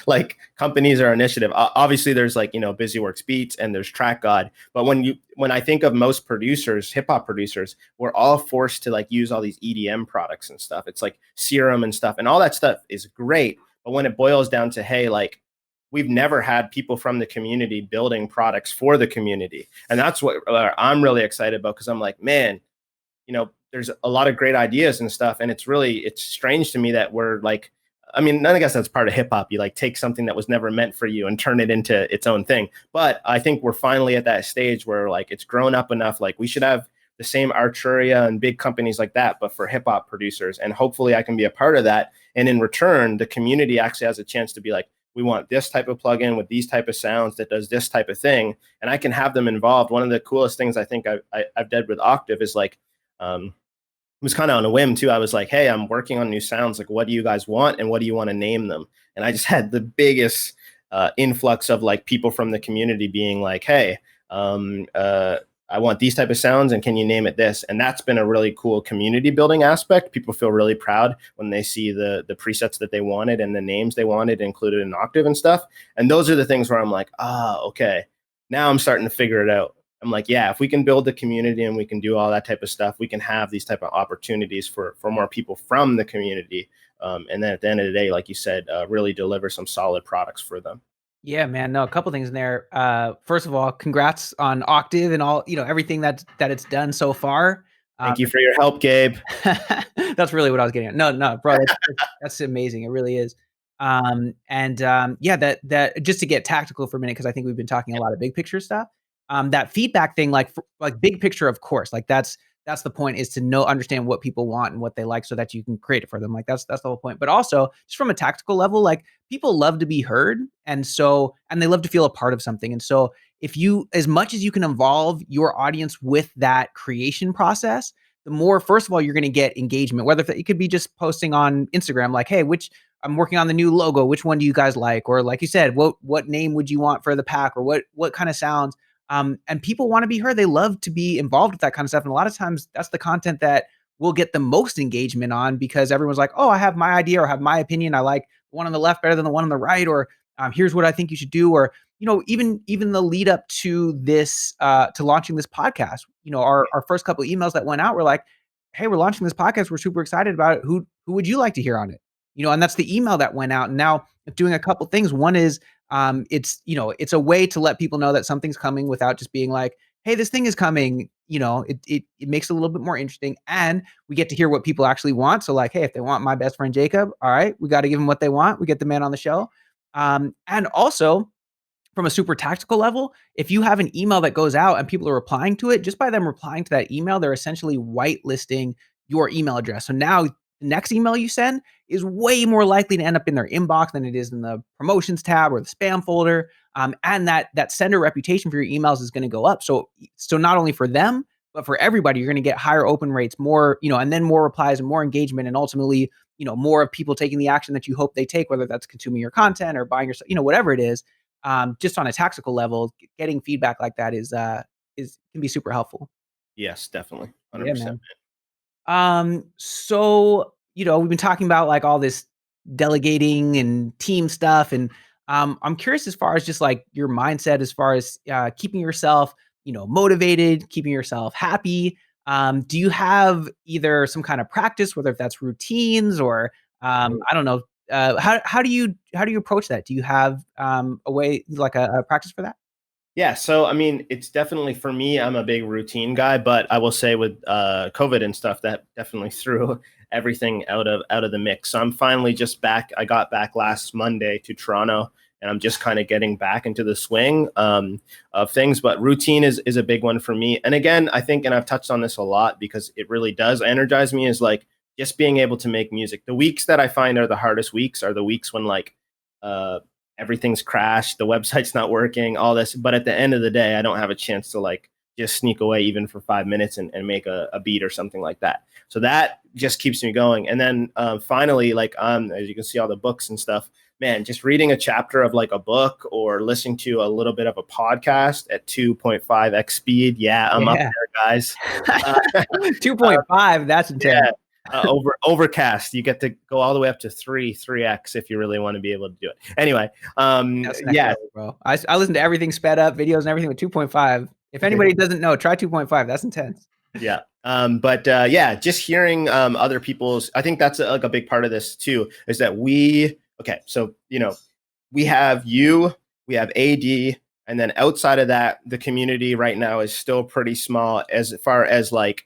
like companies or initiative. Obviously, there's like BusyWorks Beats and there's Track God, but when I think of most producers, hip hop producers, we're all forced to like use all these EDM products and stuff. It's like Serum and stuff, and all that stuff is great. But when it boils down to, hey, like we've never had people from the community building products for the community. And that's what I'm really excited about, because I'm like, man, there's a lot of great ideas and stuff. And it's strange to me that we're like, I mean, I guess that's part of hip hop. You like take something that was never meant for you and turn it into its own thing. But I think we're finally at that stage where like it's grown up enough. Like we should have the same Arturia and big companies like that, but for hip hop producers. And hopefully I can be a part of that. And in return, the community actually has a chance to be like, we want this type of plugin with these type of sounds that does this type of thing, and I can have them involved. One of the coolest things I think I've done with Octave is like, it was kind of on a whim too. I was like, hey, I'm working on new sounds. Like, what do you guys want, and what do you want to name them? And I just had the biggest influx of like people from the community being like, hey, I want these type of sounds, and can you name it this? And that's been a really cool community building aspect. People feel really proud when they see the presets that they wanted and the names they wanted included in Octave and stuff. And those are the things where I'm like, okay, now I'm starting to figure it out. I'm like, yeah, if we can build the community and we can do all that type of stuff, we can have these type of opportunities for more people from the community. And then at the end of the day, like you said, really deliver some solid products for them. yeah, man. No, a couple things in there. First of all, congrats on Octave and all, everything that it's done so far. Thank you for your help, Gabe. That's really what I was getting at. No, no, bro, that's amazing. It really is. Yeah, that just to get tactical for a minute, because I think we've been talking a lot of big picture stuff. That feedback thing, like big picture, of course, like that's the point, is to understand what people want and what they like, so that you can create it for them. Like that's the whole point. But also, just from a tactical level, like people love to be heard, and they love to feel a part of something. And so if you, as much as you can involve your audience with that creation process, the more, first of all, you're going to get engagement. Whether it could be just posting on Instagram, like, hey, I'm working on the new logo. Which one do you guys like? Or like you said, what name would you want for the pack? Or what kind of sounds? And people want to be heard. They love to be involved with that kind of stuff. And a lot of times that's the content that will get the most engagement on, because everyone's like, oh, I have my idea or have my opinion. I like the one on the left better than the one on the right, or here's what I think you should do. Or, even the lead up to this, to launching this podcast, our first couple of emails that went out were like, hey, we're launching this podcast. We're super excited about it. Who would you like to hear on it? And that's the email that went out. And now doing a couple things. One is, it's a way to let people know that something's coming without just being like, hey, this thing is coming. It makes it a little bit more interesting, and we get to hear what people actually want. So like, hey, if they want my best friend Jacob, all right, we got to give them what they want. We get the man on the show. And also, from a super tactical level, if you have an email that goes out and people are replying to it, just by them replying to that email, they're essentially whitelisting your email address. So now the next email you send is way more likely to end up in their inbox than it is in the promotions tab or the spam folder. And that sender reputation for your emails is going to go up. So not only for them, but for everybody, you're going to get higher open rates, more, and then more replies and more engagement, and ultimately, more of people taking the action that you hope they take, whether that's consuming your content or buying your, whatever it is. Just on a tactical level, getting feedback like that can be super helpful. Yes, definitely. Yeah, 100%. man. So, we've been talking about like all this delegating and team stuff. And I'm curious, as far as just like your mindset, as far as keeping yourself, motivated, keeping yourself happy. Do you have either some kind of practice, whether if that's routines or I don't know, how do you approach that? Do you have a way, like a practice for that? Yeah, so I mean, it's definitely, for me, I'm a big routine guy, but I will say with COVID and stuff, that definitely threw everything out of the mix. So I'm finally just back. I got back last Monday to Toronto, and I'm just kind of getting back into the swing of things. But routine is a big one for me. And again, I think, and I've touched on this a lot because it really does energize me, is like just being able to make music. The weeks that I find are the hardest weeks are the weeks when like everything's crashed, the website's not working, all this. But at the end of the day, I don't have a chance to like just sneak away even for 5 minutes and make a beat or something like that. So that just keeps me going. And then finally, like as you can see all the books and stuff, man, just reading a chapter of like a book or listening to a little bit of a podcast at 2.5x speed. Yeah, I'm up there, guys. 2.5, that's intense. Yeah. Overcast, you get to go all the way up to 3x if you really want to be able to do it. Anyway, yeah, level, bro. I listen to everything sped up, videos and everything with 2.5. If anybody doesn't know, try 2.5. That's intense. Yeah. But yeah, just hearing other people's, I think that's like a big part of this too, is that so, we have we have AD, and then outside of that, the community right now is still pretty small as far as like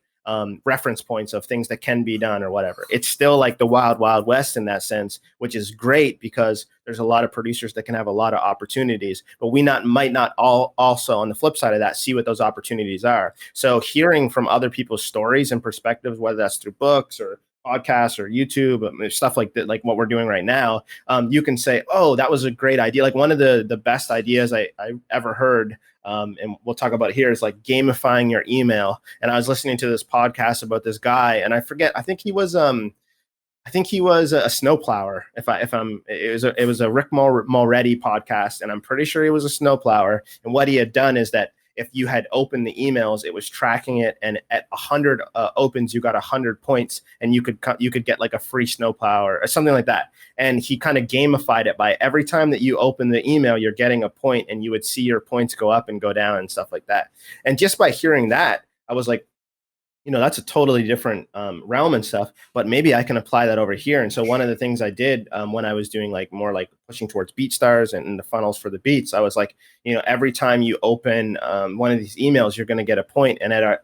reference points of things that can be done or whatever. It's still like the wild, wild west in that sense, which is great because there's a lot of producers that can have a lot of opportunities, but we might not all also on the flip side of that see what those opportunities are. So hearing from other people's stories and perspectives, whether that's through books or podcasts or YouTube, stuff like that, like what we're doing right now, you can say, oh, that was a great idea. Like one of the best ideas I ever heard, and we'll talk about it here, is like gamifying your email. And I was listening to this podcast about this guy, and I forget, I think he was a snowplower. It was a Rick Mulready podcast, and I'm pretty sure he was a snowplower. And what he had done is that if you had opened the emails, it was tracking it, and at 100 opens, you got 100 points, and you could get like a free snowplower or something like that. And he kind of gamified it by every time that you open the email, you're getting a point, and you would see your points go up and go down and stuff like that. And just by hearing that, I was like, that's a totally different realm and stuff, but maybe I can apply that over here. And so one of the things I did when I was doing like more like pushing towards BeatStars and the funnels for the beats, I was like, every time you open one of these emails, you're going to get a point. And at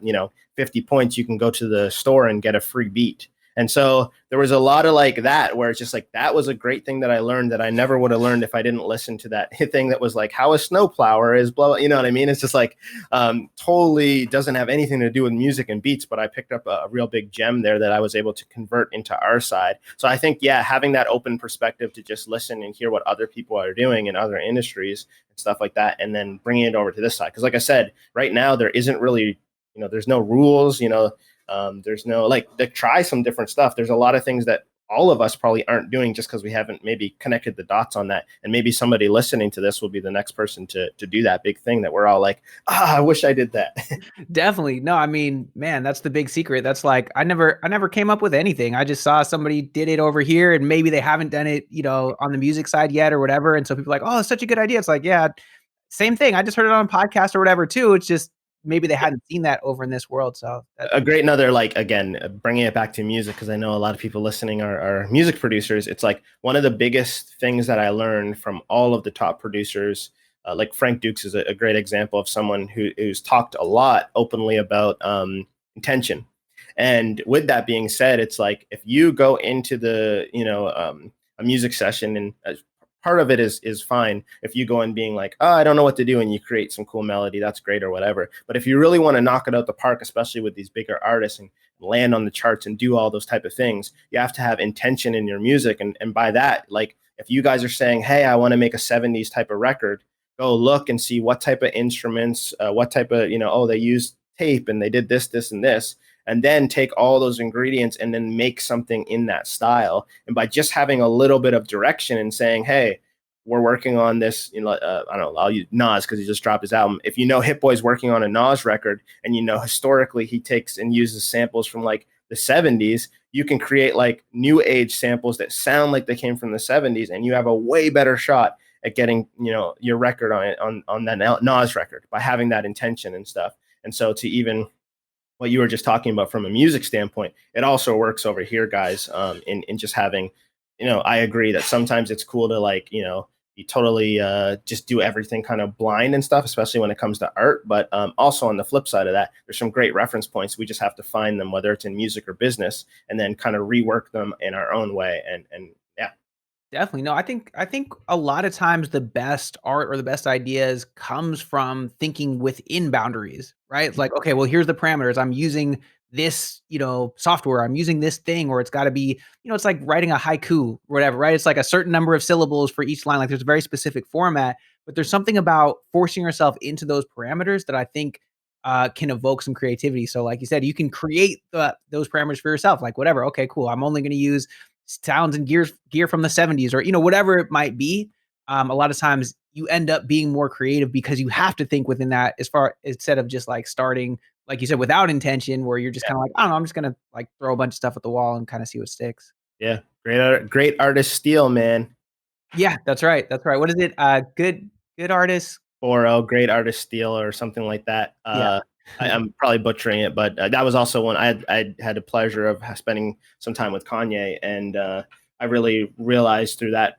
50 points, you can go to the store and get a free beat. And so there was a lot of like that, where it's just like, that was a great thing that I learned that I never would have learned if I didn't listen to that thing that was like, how a snowplower is blah, blah, you know what I mean? It's just like totally doesn't have anything to do with music and beats, but I picked up a real big gem there that I was able to convert into our side. So I think, yeah, having that open perspective to just listen and hear what other people are doing in other industries and stuff like that, and then bringing it over to this side. Because like I said, right now, there isn't really, there's no rules, there's no like try some different stuff. There's a lot of things that all of us probably aren't doing just because we haven't maybe connected the dots on that. And maybe somebody listening to this will be the next person to do that big thing that we're all like, I wish I did that. Definitely. No, I mean, man, that's the big secret. That's like, I never came up with anything. I just saw somebody did it over here, and maybe they haven't done it, on the music side yet or whatever. And so people are like, oh, it's such a good idea. It's like, yeah, same thing. I just heard it on a podcast or whatever too. It's just, maybe they hadn't seen that over in this world. So a great another, like, again, bringing it back to music, because I know a lot of people listening are music producers. It's like one of the biggest things that I learned from all of the top producers, like Frank Dukes is a great example of someone who's talked a lot openly about intention. And with that being said, it's like if you go into the, a music session, and part of it is fine if you go in being like, oh, I don't know what to do, and you create some cool melody, that's great or whatever. But if you really want to knock it out the park, especially with these bigger artists and land on the charts and do all those type of things, you have to have intention in your music. And by that, like if you guys are saying, hey, I want to make a 70s type of record, go look and see what type of instruments, what type of, they used tape and they did this, this, and this. And then take all those ingredients and then make something in that style. And by just having a little bit of direction and saying, hey, we're working on this, I don't know, I'll use Nas because he just dropped his album. If Hit Boy's working on a Nas record, and historically he takes and uses samples from like the 70s, you can create like new age samples that sound like they came from the 70s, and you have a way better shot at getting, your record on that Nas record by having that intention and stuff. And so to even what you were just talking about from a music standpoint, it also works over here, guys, in just having, I agree that sometimes it's cool to like, you totally just do everything kind of blind and stuff, especially when it comes to art. But also on the flip side of that, there's some great reference points. We just have to find them, whether it's in music or business, and then kind of rework them in our own way. And yeah. Definitely. No, I think a lot of times the best art or the best ideas comes from thinking within boundaries, right? It's like, okay, well, here's the parameters. I'm using this, software, I'm using this thing, or it's got to be, it's like writing a haiku or whatever, right? It's like a certain number of syllables for each line. Like there's a very specific format, but there's something about forcing yourself into those parameters that I think can evoke some creativity. So like you said, you can create those parameters for yourself, like whatever. Okay, cool. I'm only going to use sounds and gear from the 70s, or, whatever it might be. A lot of times you end up being more creative because you have to think within that, instead of just like starting, like you said, without intention, where you're just kind of like, I don't know, I'm just gonna like throw a bunch of stuff at the wall and kind of see what sticks. Yeah. Great artist steal, man. Yeah, that's right. That's right. What is it? Good artist. Or a great artist steal or something like that. Yeah. I'm probably butchering it, but that was also one I had the pleasure of spending some time with Kanye, and I really realized through that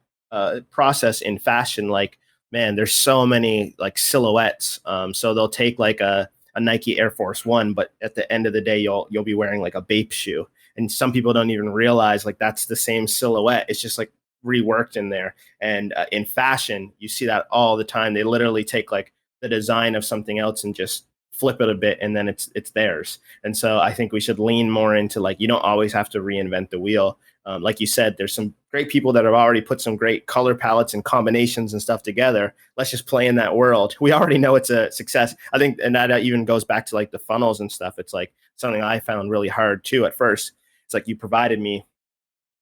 process in fashion, like, man, there's so many like silhouettes. So they'll take like a Nike Air Force One, but at the end of the day, you'll be wearing like a Bape shoe, and some people don't even realize like that's the same silhouette. It's just like reworked in there. And in fashion, you see that all the time. They literally take like the design of something else and just flip it a bit, and then it's theirs. And so I think we should lean more into like, you don't always have to reinvent the wheel. Like you said, there's some great people that have already put some great color palettes and combinations and stuff together. Let's just play in that world. We already know it's a success. I think, and that even goes back to like the funnels and stuff. It's like something I found really hard too at first. It's like you provided me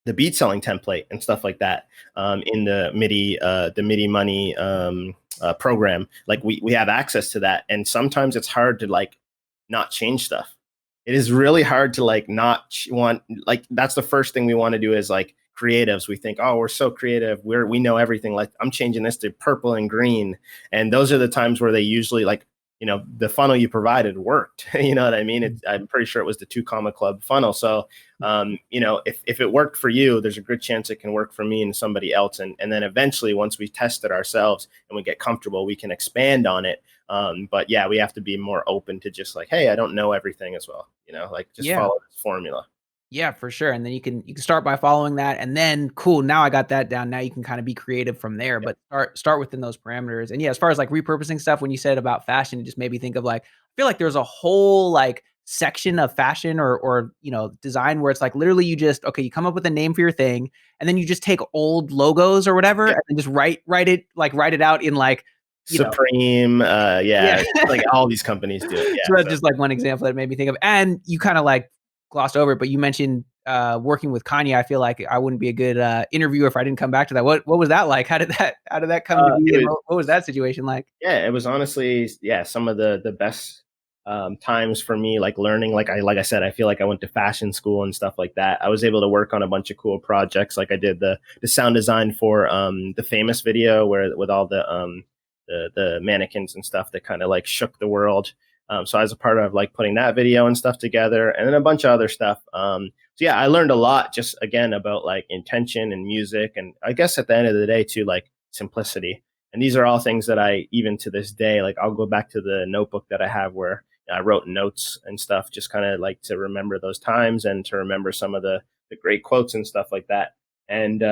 the beat selling template and stuff like that in the Midi Money program. Like we have access to that, and sometimes it's hard to like not change stuff. It is really hard to like not want, like, that's the first thing we want to do is like creatives. We think, oh, we're so creative, we know everything. Like, I'm changing this to purple and green, and those are the times where they usually like, the funnel you provided worked. You know what I mean? I'm pretty sure it was the 2 Comma Club funnel. So, if it worked for you, there's a good chance it can work for me and somebody else. And then eventually, once we test it ourselves and we get comfortable, we can expand on it. But yeah, we have to be more open to just like, hey, I don't know everything as well. Like just follow this formula. Yeah, for sure. And then you can start by following that, and then cool, now I got that down. Now you can kind of be creative from there, Yeah. but start within those parameters. And yeah, as far as like repurposing stuff, when you said about fashion, it just made me think of like, I feel like there's a whole like section of fashion or design where it's like literally you just, okay, you come up with a name for your thing, and then you just take old logos or whatever, Yeah. and then just write it out in like Supreme, yeah. Like all these companies do it. Yeah. So that's just like one example that made me think of. And you kind of like glossed over it, but you mentioned working with Kanye. I feel like I wouldn't be a good interviewer if I didn't come back to that. What was that like? How did that come to be? And what was that situation like? Yeah, it was honestly, some of the best times for me, like learning. Like I said, I feel like I went to fashion school and stuff like that. I was able to work on a bunch of cool projects. Like I did the sound design for the Famous video, where with all the mannequins and stuff that kind of like shook the world. So I was a part of like putting that video and stuff together, and then a bunch of other stuff. So yeah, I learned a lot just again about like intention and music, and I guess at the end of the day too, like simplicity. And these are all things that I, even to this day, like I'll go back to the notebook that I have where I wrote notes and stuff, just kind of like to remember those times and to remember some of the great quotes and stuff like that. And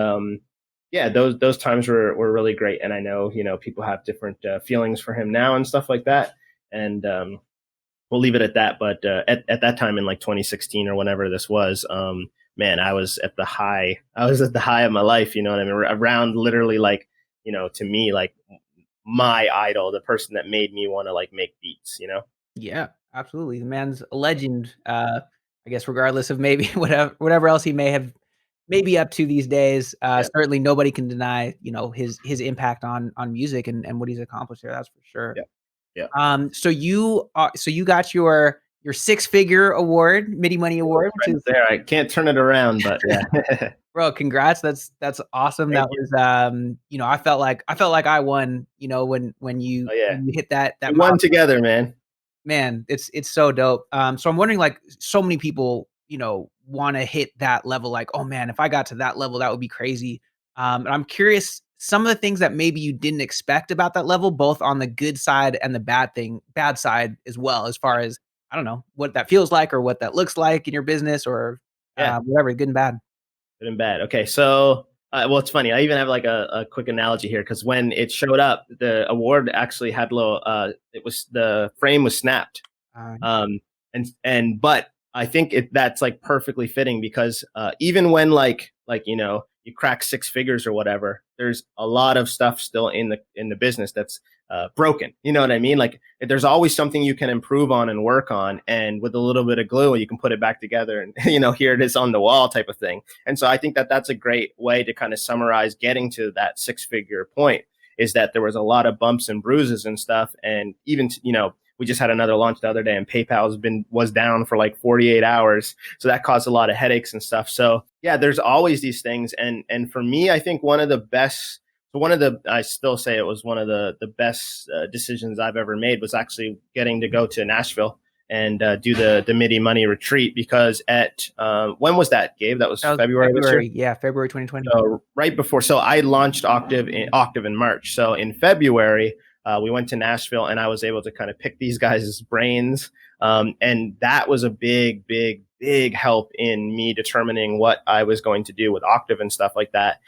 yeah, those times were really great. And I know, people have different feelings for him now and stuff like that. And we'll leave it at that. But at that time in like 2016 or whenever this was, man, I was at the high. I was at the high of my life. You know what I mean? Around literally like, to me, like my idol, the person that made me want to like make beats. Yeah, absolutely. The man's a legend. I guess regardless of maybe whatever else he may be up to these days, Yeah. certainly nobody can deny, his impact on music and what he's accomplished there. That's for sure. Yeah. Yeah. So you got your 6-figure award, Midi Money Award, which Right is there. I can't turn it around, but yeah. bro, congrats. That's awesome. Thank That was I felt like I won, when you Oh, yeah. when you hit that We won together, man. man, it's so dope. So I'm wondering, like, so many people, want to hit that level. Like, oh man, if I got to that level, that would be crazy. And I'm curious, some of the things that maybe you didn't expect about that level, both on the good side and the bad side as well, as far as I don't know what that feels like or what that looks like in your business or Yeah. whatever, good and bad. Good and bad. Okay, so well, it's funny. I even have like a quick analogy here because when it showed up, the award actually had a little. It was the frame was snapped, Uh, um, but I think that's like perfectly fitting because even when you crack six figures or whatever, there's a lot of stuff still in the business that's broken. You know what I mean? Like there's always something you can improve on and work on, and with a little bit of glue, you can put it back together, and here it is on the wall type of thing. And so I think that that's a great way to kind of summarize getting to that six-figure point. Is that there was a lot of bumps and bruises and stuff, and even we just had another launch the other day, and PayPal was down for like 48 hours. So that caused a lot of headaches and stuff. So yeah, there's always these things. And for me, I think I still say it was one of the best decisions I've ever made was actually getting to go to Nashville and do the Midi Money retreat, because when was that, Gabe? That was February. Yeah, February 2020. So right before, so I launched Octave in March. So in February, we went to Nashville, and I was able to kind of pick these guys' brains. And that was a big, big, big help in me determining what I was going to do with Octave and stuff like that.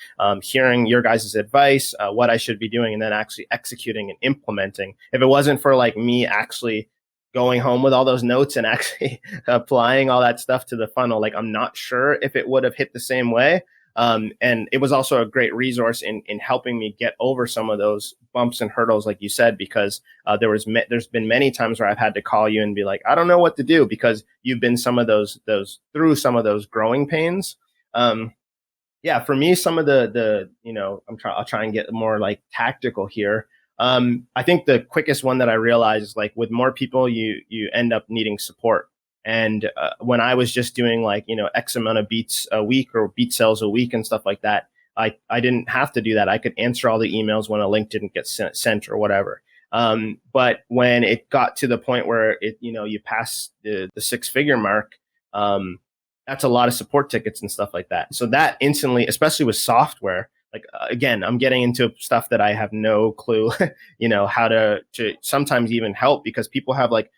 Hearing your guys' advice, what I should be doing, and then actually executing and implementing. If it wasn't for like me actually going home with all those notes and actually applying all that stuff to the funnel, like I'm not sure if it would have hit the same way. And it was also a great resource in helping me get over some of those bumps and hurdles, like you said, because there's been many times where I've had to call you and be like, I don't know what to do, because you've been through some of those growing pains. Yeah, for me, some of I'll try and get more like tactical here. I think the quickest one that I realized is like with more people, you end up needing support. And when I was just doing like, X amount of beats a week or beat sales a week and stuff like that, I didn't have to do that. I could answer all the emails when a link didn't get sent or whatever. But when it got to the point where you pass the six-figure mark, that's a lot of support tickets and stuff like that. So that instantly, especially with software, like, again, I'm getting into stuff that I have no clue, how to sometimes even help, because people have like,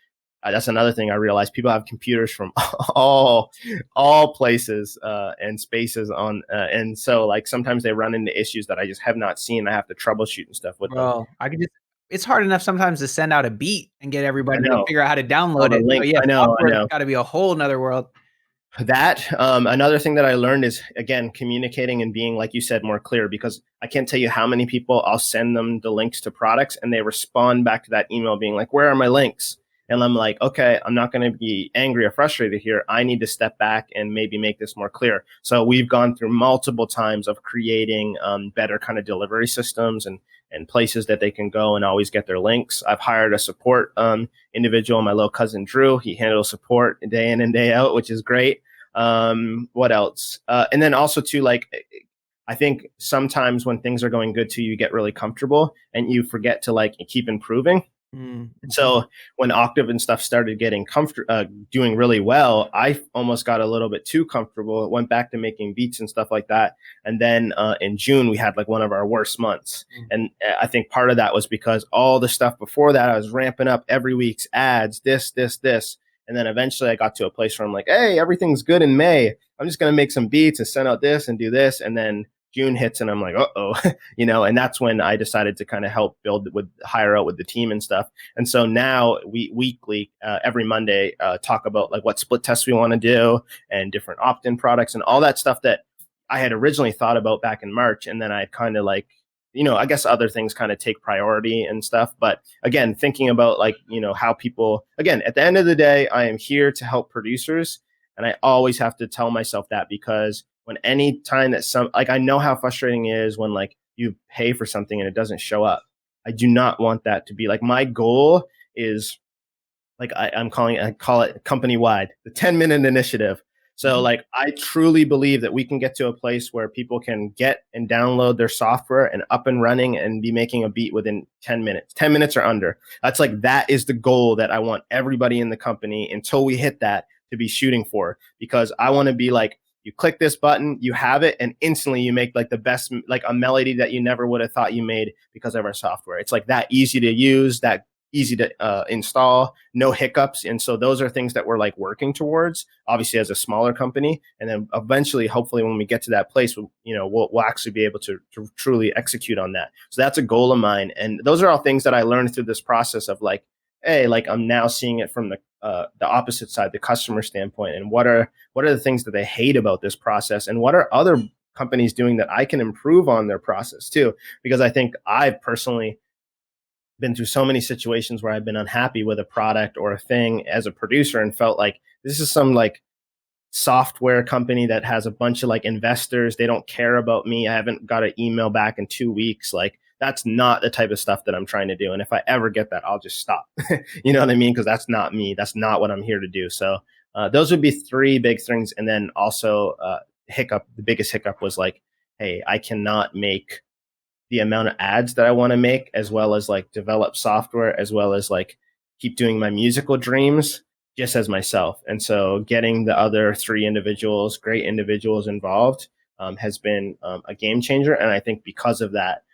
that's another thing I realized. People have computers from all places and spaces on, and so like sometimes they run into issues that I just have not seen. I have to troubleshoot and stuff with them. It's hard enough sometimes to send out a beat and get everybody to figure out how to download it. Link. So yeah, I know. It's got to be a whole nother world. That another thing that I learned is, again, communicating and being, like you said, more clear, because I can't tell you how many people I'll send them the links to products and they respond back to that email being like, where are my links? And I'm like, okay, I'm not going to be angry or frustrated here. I need to step back and maybe make this more clear. So we've gone through multiple times of creating better kind of delivery systems and places that they can go and always get their links. I've hired a support individual, my little cousin Drew. He handles support day in and day out, which is great. What else? And then also too, like, I think sometimes when things are going good too, you get really comfortable and you forget to like keep improving. Mm-hmm. So when Octave and stuff started getting doing really well, I almost got a little bit too comfortable. It went back to making beats and stuff like that. And then in June, we had like one of our worst months. Mm-hmm. And I think part of that was because all the stuff before that, I was ramping up every week's ads, this. And then eventually I got to a place where I'm like, hey, everything's good in May. I'm just going to make some beats and send out this and do this. And then June hits and I'm like, uh-oh, and that's when I decided to kind of help hire out with the team and stuff. And so now we weekly, every Monday, talk about like what split tests we want to do and different opt-in products and all that stuff that I had originally thought about back in March. And then I kind of like, I guess other things kind of take priority and stuff. But again, thinking about like, how people, again, at the end of the day, I am here to help producers. And I always have to tell myself that, because when any time that I know how frustrating it is when like you pay for something and it doesn't show up. I do not want that to be like, my goal is like, I call it company wide, the 10-minute initiative. So like, I truly believe that we can get to a place where people can get and download their software and up and running and be making a beat within 10 minutes or under. That's like, that is the goal that I want everybody in the company, until we hit that, to be shooting for, because I want to be like, you click this button, you have it, and instantly you make like the best, like a melody that you never would have thought you made because of our software. It's like that easy to use, that easy to install, no hiccups. And so those are things that we're like working towards, obviously as a smaller company. And then eventually, hopefully when we get to that place, we'll actually be able to truly execute on that. So that's a goal of mine. And those are all things that I learned through this process of like, hey, like I'm now seeing it from the opposite side, the customer standpoint, and what are the things that they hate about this process, and what are other companies doing that I can improve on their process too? Because I think I've personally been through so many situations where I've been unhappy with a product or a thing as a producer and felt like this is some like software company that has a bunch of like investors. They don't care about me. I haven't got an email back in 2 weeks. Like that's not the type of stuff that I'm trying to do. And if I ever get that, I'll just stop. You know what I mean? Because that's not me. That's not what I'm here to do. So those would be three big things. And then also hiccup. The biggest hiccup was like, hey, I cannot make the amount of ads that I want to make, as well as like develop software, as well as like keep doing my musical dreams just as myself. And so getting the other three individuals, great individuals involved has been a game changer. And I think because of that,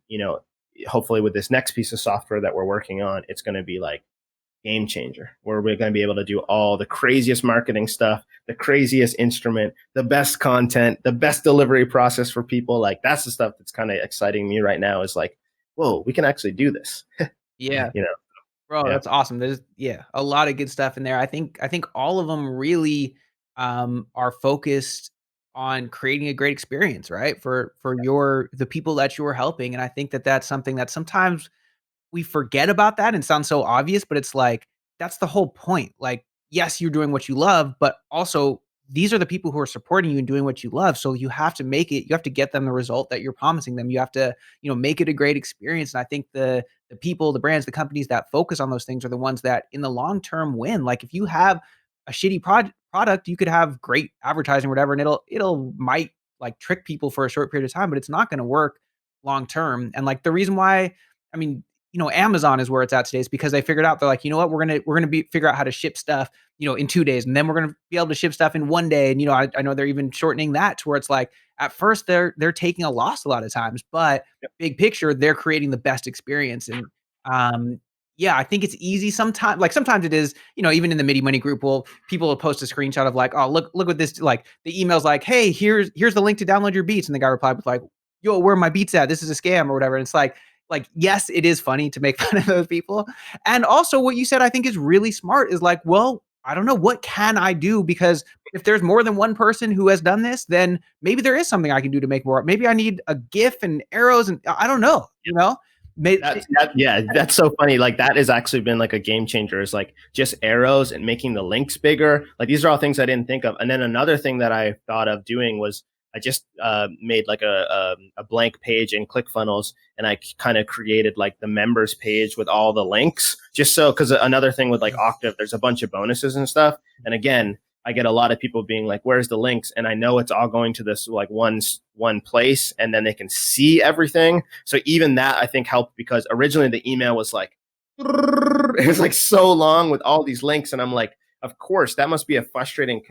you know, hopefully with this next piece of software that we're working on, it's going to be like game changer, where we're going to be able to do all the craziest marketing stuff, the craziest instrument, the best content, the best delivery process for people. Like that's the stuff that's kind of exciting me right now, is like, whoa, we can actually do this. Yeah. You know? Bro, Yeah. that's awesome. There's a lot of good stuff in there. I think all of them really are focused on creating a great experience, right? For the people that you're helping. And I think that that's something that sometimes we forget about that and sounds so obvious, but it's like, that's the whole point. Like, yes, you're doing what you love, but also these are the people who are supporting you and doing what you love. So you have to you have to get them the result that you're promising them. You have to, make it a great experience. And I think the people, the brands, the companies that focus on those things are the ones that in the long term win. Like if you have a shitty product, you could have great advertising or whatever, and it'll might like trick people for a short period of time, but it's not going to work long term. And like the reason why, I mean, Amazon is where it's at today is because they figured out, they're like, you know what, we're gonna figure out how to ship stuff, in 2 days, and then we're gonna be able to ship stuff in 1 day. And I know they're even shortening that to where it's like at first they're taking a loss a lot of times, but big picture, they're creating the best experience. And yeah, I think it's easy sometimes. Like sometimes it is, even in the Midi Money group, people will post a screenshot of like, oh, look what this, like the email's like, hey, here's the link to download your beats, and the guy replied with like, yo, where are my beats at? This is a scam or whatever. And it's like, yes, it is funny to make fun of those people. And also what you said, I think is really smart, is like, well, I don't know, what can I do? Because if there's more than one person who has done this, then maybe there is something I can do to make more. Maybe I need a GIF and arrows, and I don't know, Yeah, that's so funny. Like that has actually been like a game changer, is like just arrows and making the links bigger. Like these are all things I didn't think of. And then another thing that I thought of doing was I just made like a blank page in ClickFunnels, and I kind of created like the members page with all the links, just so, because another thing with like Octave, there's a bunch of bonuses and stuff. And again, I get a lot of people being like, where's the links? And I know it's all going to this like one place, and then they can see everything. So even that I think helped, because originally the email was like, it was like so long with all these links. And I'm like, of course, that must be a frustrating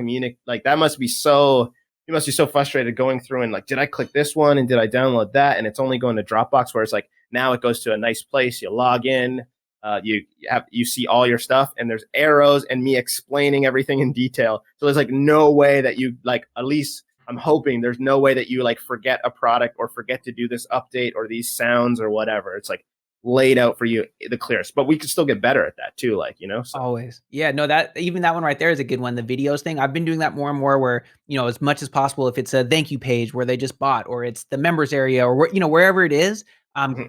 like that must be so, you must be so frustrated going through and like, did I click this one and did I download that? And it's only going to Dropbox, where it's like, now it goes to a nice place. You log in, you see all your stuff, and there's arrows and me explaining everything in detail. So there's like no way that you like, at least I'm hoping there's no way that you like forget a product or forget to do this update or these sounds or whatever. It's like laid out for you the clearest, but we could still get better at that too. Like, so. Always. Yeah, no, that one right there is a good one. The videos thing, I've been doing that more and more, where, as much as possible, if it's a thank you page where they just bought, or it's the members area, or wherever it is,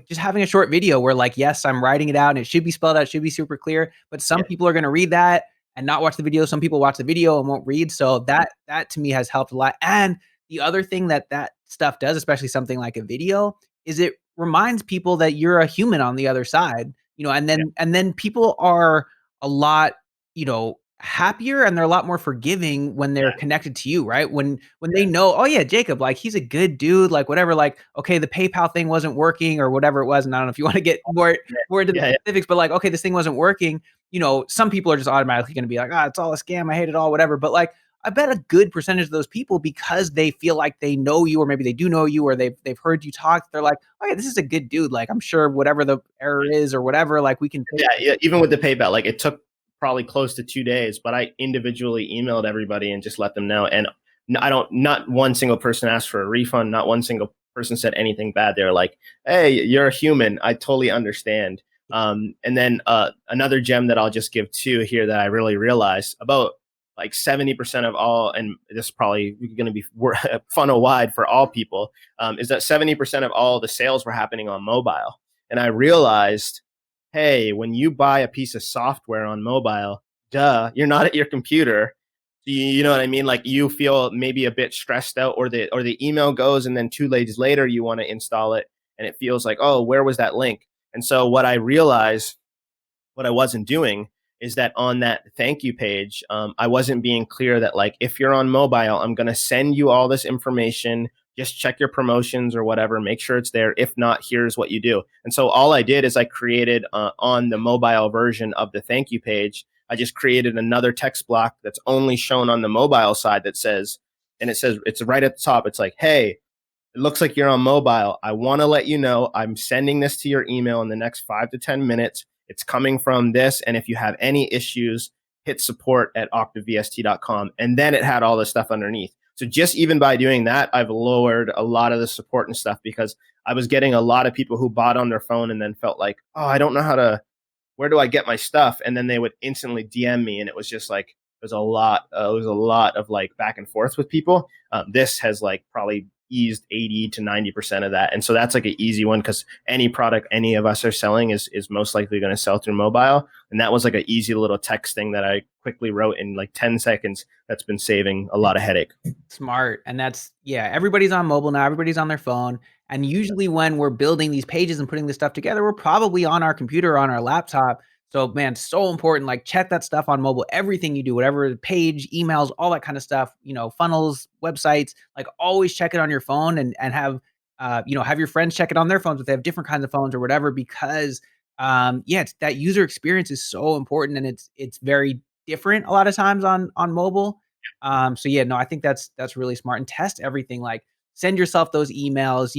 just having a short video where like, yes, I'm writing it out and it should be spelled out, it should be super clear, but some people are going to read that and not watch the video. Some people watch the video and won't read. So that to me has helped a lot. And the other thing that stuff does, especially something like a video, is it reminds people that you're a human on the other side, and then people are a lot, happier, and they're a lot more forgiving when they're connected to you, right? When they know, oh yeah, Jacob, like he's a good dude, like whatever, like, okay, the PayPal thing wasn't working or whatever it was. And I don't know if you want to get more into the specifics, but like, okay, this thing wasn't working. Some people are just automatically going to be like, it's all a scam, I hate it all, whatever. But like, I bet a good percentage of those people, because they feel like they know you, or maybe they do know you, or they've heard you talk, they're like, oh yeah, this is a good dude. Like, I'm sure whatever the error is or whatever, like we can. Yeah. Even with the PayPal, like it took probably close to 2 days, but I individually emailed everybody and just let them know. And not one single person asked for a refund. Not one single person said anything bad. They're like, hey, you're a human. I totally understand. And then another gem that I'll just give to here that I really realized about like 70% of all, and this is probably going to be funnel wide for all people, is that 70% of all the sales were happening on mobile. And I realized, hey, when you buy a piece of software on mobile, you're not at your computer. You know what I mean? Like you feel maybe a bit stressed out, or the email goes, and then 2 days later you want to install it, and it feels like, oh, where was that link? And so what I realized, what I wasn't doing, is that on that thank you page, I wasn't being clear that like, if you're on mobile, I'm going to send you all this information. Just check your promotions or whatever, make sure it's there. If not, here's what you do. And so all I did is I created on the mobile version of the thank you page, I just created another text block that's only shown on the mobile side that says, and it says, it's right at the top. It's like, hey, it looks like you're on mobile. I want to let you know I'm sending this to your email in the next 5 to 10 minutes. It's coming from this. And if you have any issues, hit support@octavvst.com. And then it had all this stuff underneath. So just even by doing that, I've lowered a lot of the support and stuff, because I was getting a lot of people who bought on their phone and then felt like, oh, I don't know where do I get my stuff? And then they would instantly DM me. And it was just like, it was a lot of like back and forth with people. This has like probably eased 80 to 90% of that. And so that's like an easy one, because any product any of us are selling is most likely going to sell through mobile. And that was like an easy little text thing that I quickly wrote in like 10 seconds. That's been saving a lot of headache. Smart. And that's, yeah, everybody's on mobile now, everybody's on their phone. And usually when we're building these pages and putting this stuff together, we're probably on our computer or on our laptop. So man, so important. Like check that stuff on mobile. Everything you do, whatever page, emails, all that kind of stuff, funnels, websites, like always check it on your phone, and have have your friends check it on their phones if they have different kinds of phones or whatever, because it's that user experience is so important, and it's very different a lot of times on mobile. So yeah, no, I think that's really smart. And test everything. Like send yourself those emails,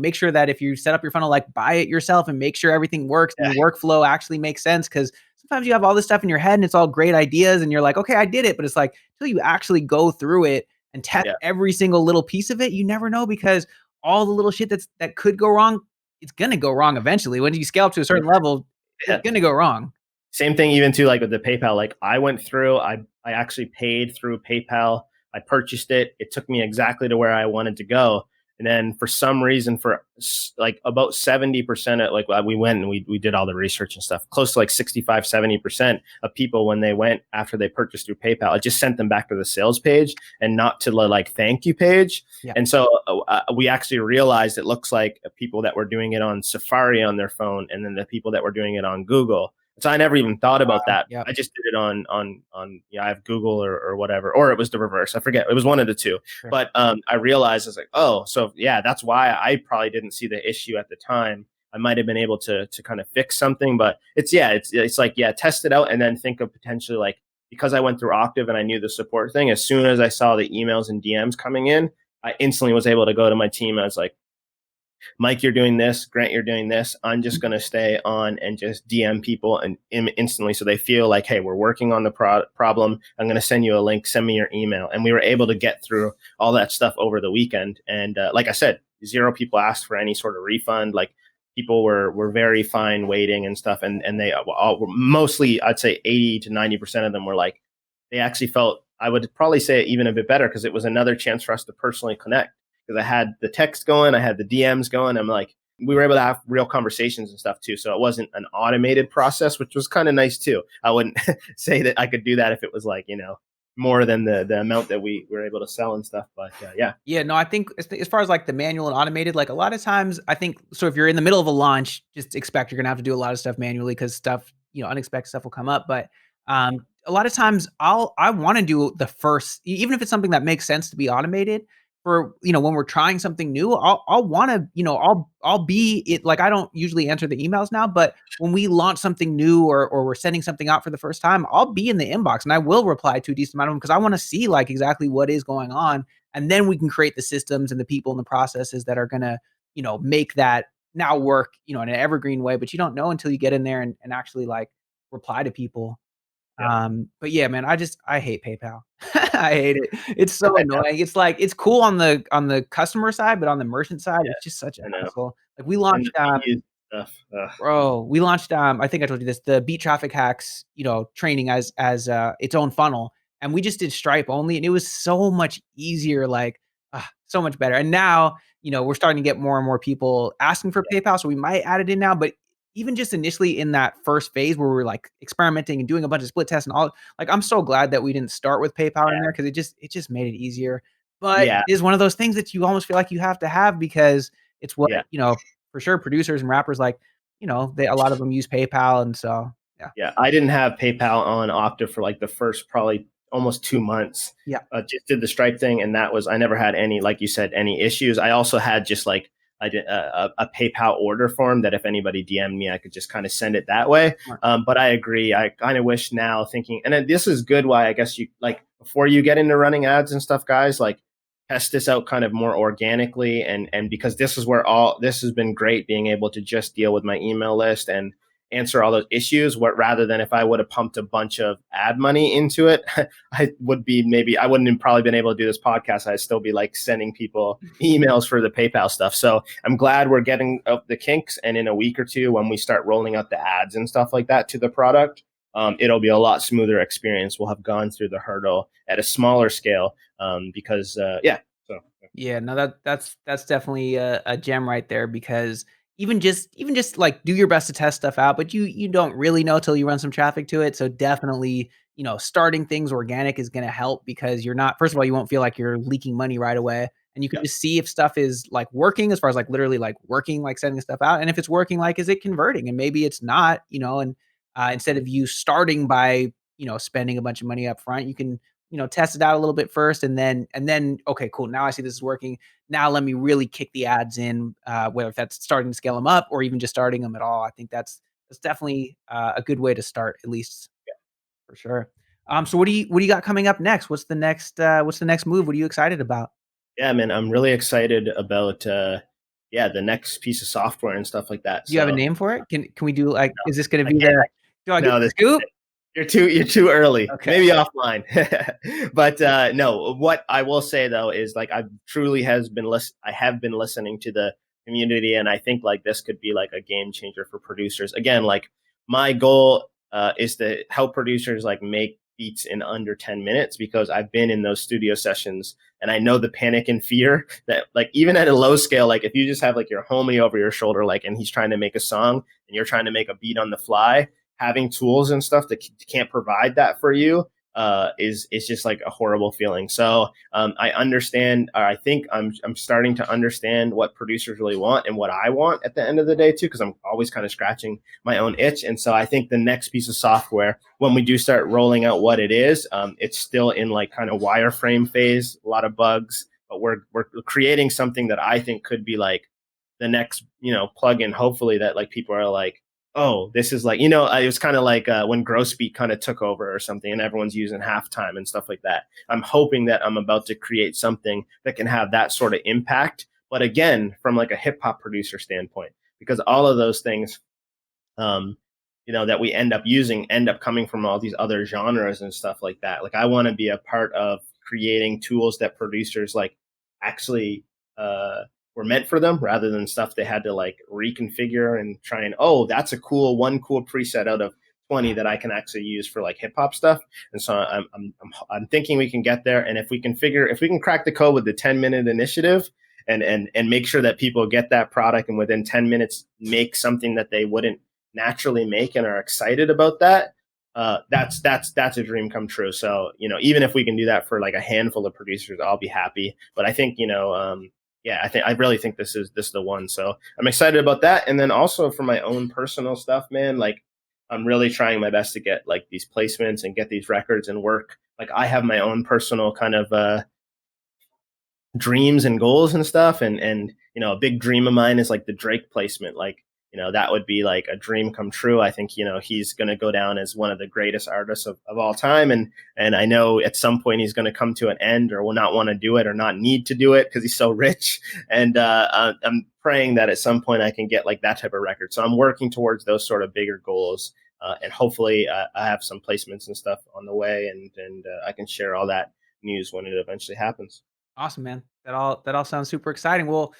make sure that if you set up your funnel, like buy it yourself and make sure everything works and the workflow actually makes sense. Cause sometimes you have all this stuff in your head and it's all great ideas and you're like, okay, I did it. But it's like, until you actually go through it and test every single little piece of it, you never know, because all the little shit that could go wrong, it's going to go wrong eventually. When you scale up to a certain level, it's going to go wrong. Same thing even too, like with the PayPal. Like I went through, I actually paid through PayPal. I purchased it. It took me exactly to where I wanted to go. And then for some reason, for like about 70% of like we went and we did all the research and stuff, close to like 65, 70% of people, when they went after they purchased through PayPal, I just sent them back to the sales page and not to the like thank you page. Yeah. And so we actually realized it looks like people that were doing it on Safari on their phone, and then the people that were doing it on Google. So I never even thought about that. Yep. I just did it on I have Google or whatever, or it was the reverse. I forget. It was one of the two. Sure. But I realized, I was like, oh, so yeah, that's why I probably didn't see the issue at the time. I might have been able to kind of fix something, but it's like, test it out and then think of potentially, like, because I went through Octave and I knew the support thing, as soon as I saw the emails and DMs coming in, I instantly was able to go to my team. I was like, Mike, you're doing this. Grant, you're doing this. I'm just going to stay on and just DM people and instantly, so they feel like, hey, we're working on the problem. I'm going to send you a link. Send me your email. And we were able to get through all that stuff over the weekend. And like I said, 0 people asked for any sort of refund. Like people were very fine waiting and stuff. And they all were mostly, I'd say 80 to 90% of them were like, they actually felt, I would probably say even a bit better, because it was another chance for us to personally connect. Because I had the text going, I had the DMs going. I'm like, we were able to have real conversations and stuff too. So it wasn't an automated process, which was kind of nice too. I wouldn't say that I could do that if it was like, more than the amount that we were able to sell and stuff. But yeah. Yeah, no, I think as far as like the manual and automated, like a lot of times I think, so if you're in the middle of a launch, just expect you're going to have to do a lot of stuff manually, because stuff, unexpected stuff will come up. But a lot of times I want to do the first, even if it's something that makes sense to be automated. For, when we're trying something new, I'll want to, I'll be it. Like, I don't usually answer the emails now, but when we launch something new or we're sending something out for the first time, I'll be in the inbox and I will reply to a decent amount of them, because I want to see like exactly what is going on. And then we can create the systems and the people and the processes that are going to, make that now work, in an evergreen way, but you don't know until you get in there and actually like reply to people. Yeah. But yeah, man, I hate PayPal. I hate it. It's so annoying. It's like, it's cool on the customer side, but on the merchant side, it's just such a hassle. Like we launched, stuff. Ugh. Bro, we launched, I think I told you this, the Beat Traffic Hacks, training as its own funnel, and we just did Stripe only, and it was so much easier, like, so much better. And now, we're starting to get more and more people asking for PayPal, so we might add it in now, but even just initially in that first phase where we're, like, experimenting and doing a bunch of split tests and all, like, I'm so glad that we didn't start with PayPal in there because it just made it easier. But Yeah, it is one of those things that you almost feel like you have to have because it's what, yeah, for sure producers and rappers, like, they a lot of them use PayPal, and so, yeah. yeah. I didn't have PayPal on Okta for like the first probably almost 2 months. Yeah. Just did the Stripe thing, and that was I never had any, like you said, any issues. I also had just like I did a PayPal order form that if anybody DM'd me, I could just kind of send it that way. Smart. But I agree. I kind of wish now thinking, and then this is good. Why I guess you like before you get into running ads and stuff, guys, like test this out kind of more organically, and because this is where all this has been great, being able to just deal with my email list and answer all those issues, what rather than if I would have pumped a bunch of ad money into it, I would be maybe I wouldn't have probably been able to do this podcast. I'd still be like sending people emails for the PayPal stuff. So I'm glad we're getting up the kinks, and in a week or two when we start rolling out the ads and stuff like that to the product, it'll be a lot smoother experience. We'll have gone through the hurdle at a smaller scale, because yeah. So Yeah, no, that's definitely a gem right there because even just like do your best to test stuff out, but you don't really know till you run some traffic to it. So definitely, starting things organic is gonna help because you're not first of all, you won't feel like you're leaking money right away. And you can yeah, just see if stuff is like working as far as like literally like working, like sending stuff out. And if it's working, like is it converting? And maybe it's not, and instead of you starting by, spending a bunch of money up front, you can test it out a little bit first and then, okay, cool. Now I see this is working. Now let me really kick the ads in, whether that's starting to scale them up or even just starting them at all. I think that's definitely a good way to start, at least for sure. So what do you got coming up next? What's the next move? What are you excited about? yeah, man, I'm really excited about yeah, the next piece of software and stuff like that. Do you have a So name for it? Can we do like is this gonna I be can't. do I get No, the this scoop? you're too early. Okay. Maybe offline. But no, what I will say though is like I have been listening to the community, and I think like this could be like a game changer for producers. Again, like my goal is to help producers like make beats in under 10 minutes because I've been in those studio sessions and I know the panic and fear that like even at a low scale, like if you just have like your homie over your shoulder, like, and he's trying to make a song and you're trying to make a beat on the fly, having tools and stuff that can't provide that for you is just like a horrible feeling. So I understand, or I think I'm starting to understand what producers really want and what I want at the end of the day too, because I'm always kind of scratching my own itch. And so I think the next piece of software, when we do start rolling out what it is, it's still in like kind of wireframe phase, a lot of bugs, but we're creating something that I think could be like the next plugin, hopefully, that like people are like, oh, this is like, it was kind of like when Grosbeat kind of took over or something and everyone's using halftime and stuff like that. I'm hoping that I'm about to create something that can have that sort of impact. But again, from like a hip hop producer standpoint, because all of those things, um, that we end up using end up coming from all these other genres and stuff like that. Like I want to be a part of creating tools that producers like actually were meant for them rather than stuff they had to like reconfigure and try and, oh, that's a one cool preset out of 20 that I can actually use for like hip hop stuff. And so I'm thinking we can get there. And if we can crack the code with the 10-minute initiative and make sure that people get that product and within 10 minutes make something that they wouldn't naturally make and are excited about that, that's a dream come true. So even if we can do that for like a handful of producers, I'll be happy. But I think yeah, I really think this is the one. So I'm excited about that. And then also for my own personal stuff, man, like I'm really trying my best to get like these placements and get these records and work. Like I have my own personal kind of dreams and goals and stuff, and a big dream of mine is like the Drake placement. Like that would be like a dream come true. I think he's going to go down as one of the greatest artists of all time, and I know at some point he's going to come to an end or will not want to do it or not need to do it because he's so rich. And I'm praying that at some point I can get like that type of record. So I'm working towards those sort of bigger goals, and hopefully I have some placements and stuff on the way, and I can share all that news when it eventually happens. Awesome, man. That all sounds super exciting. Well,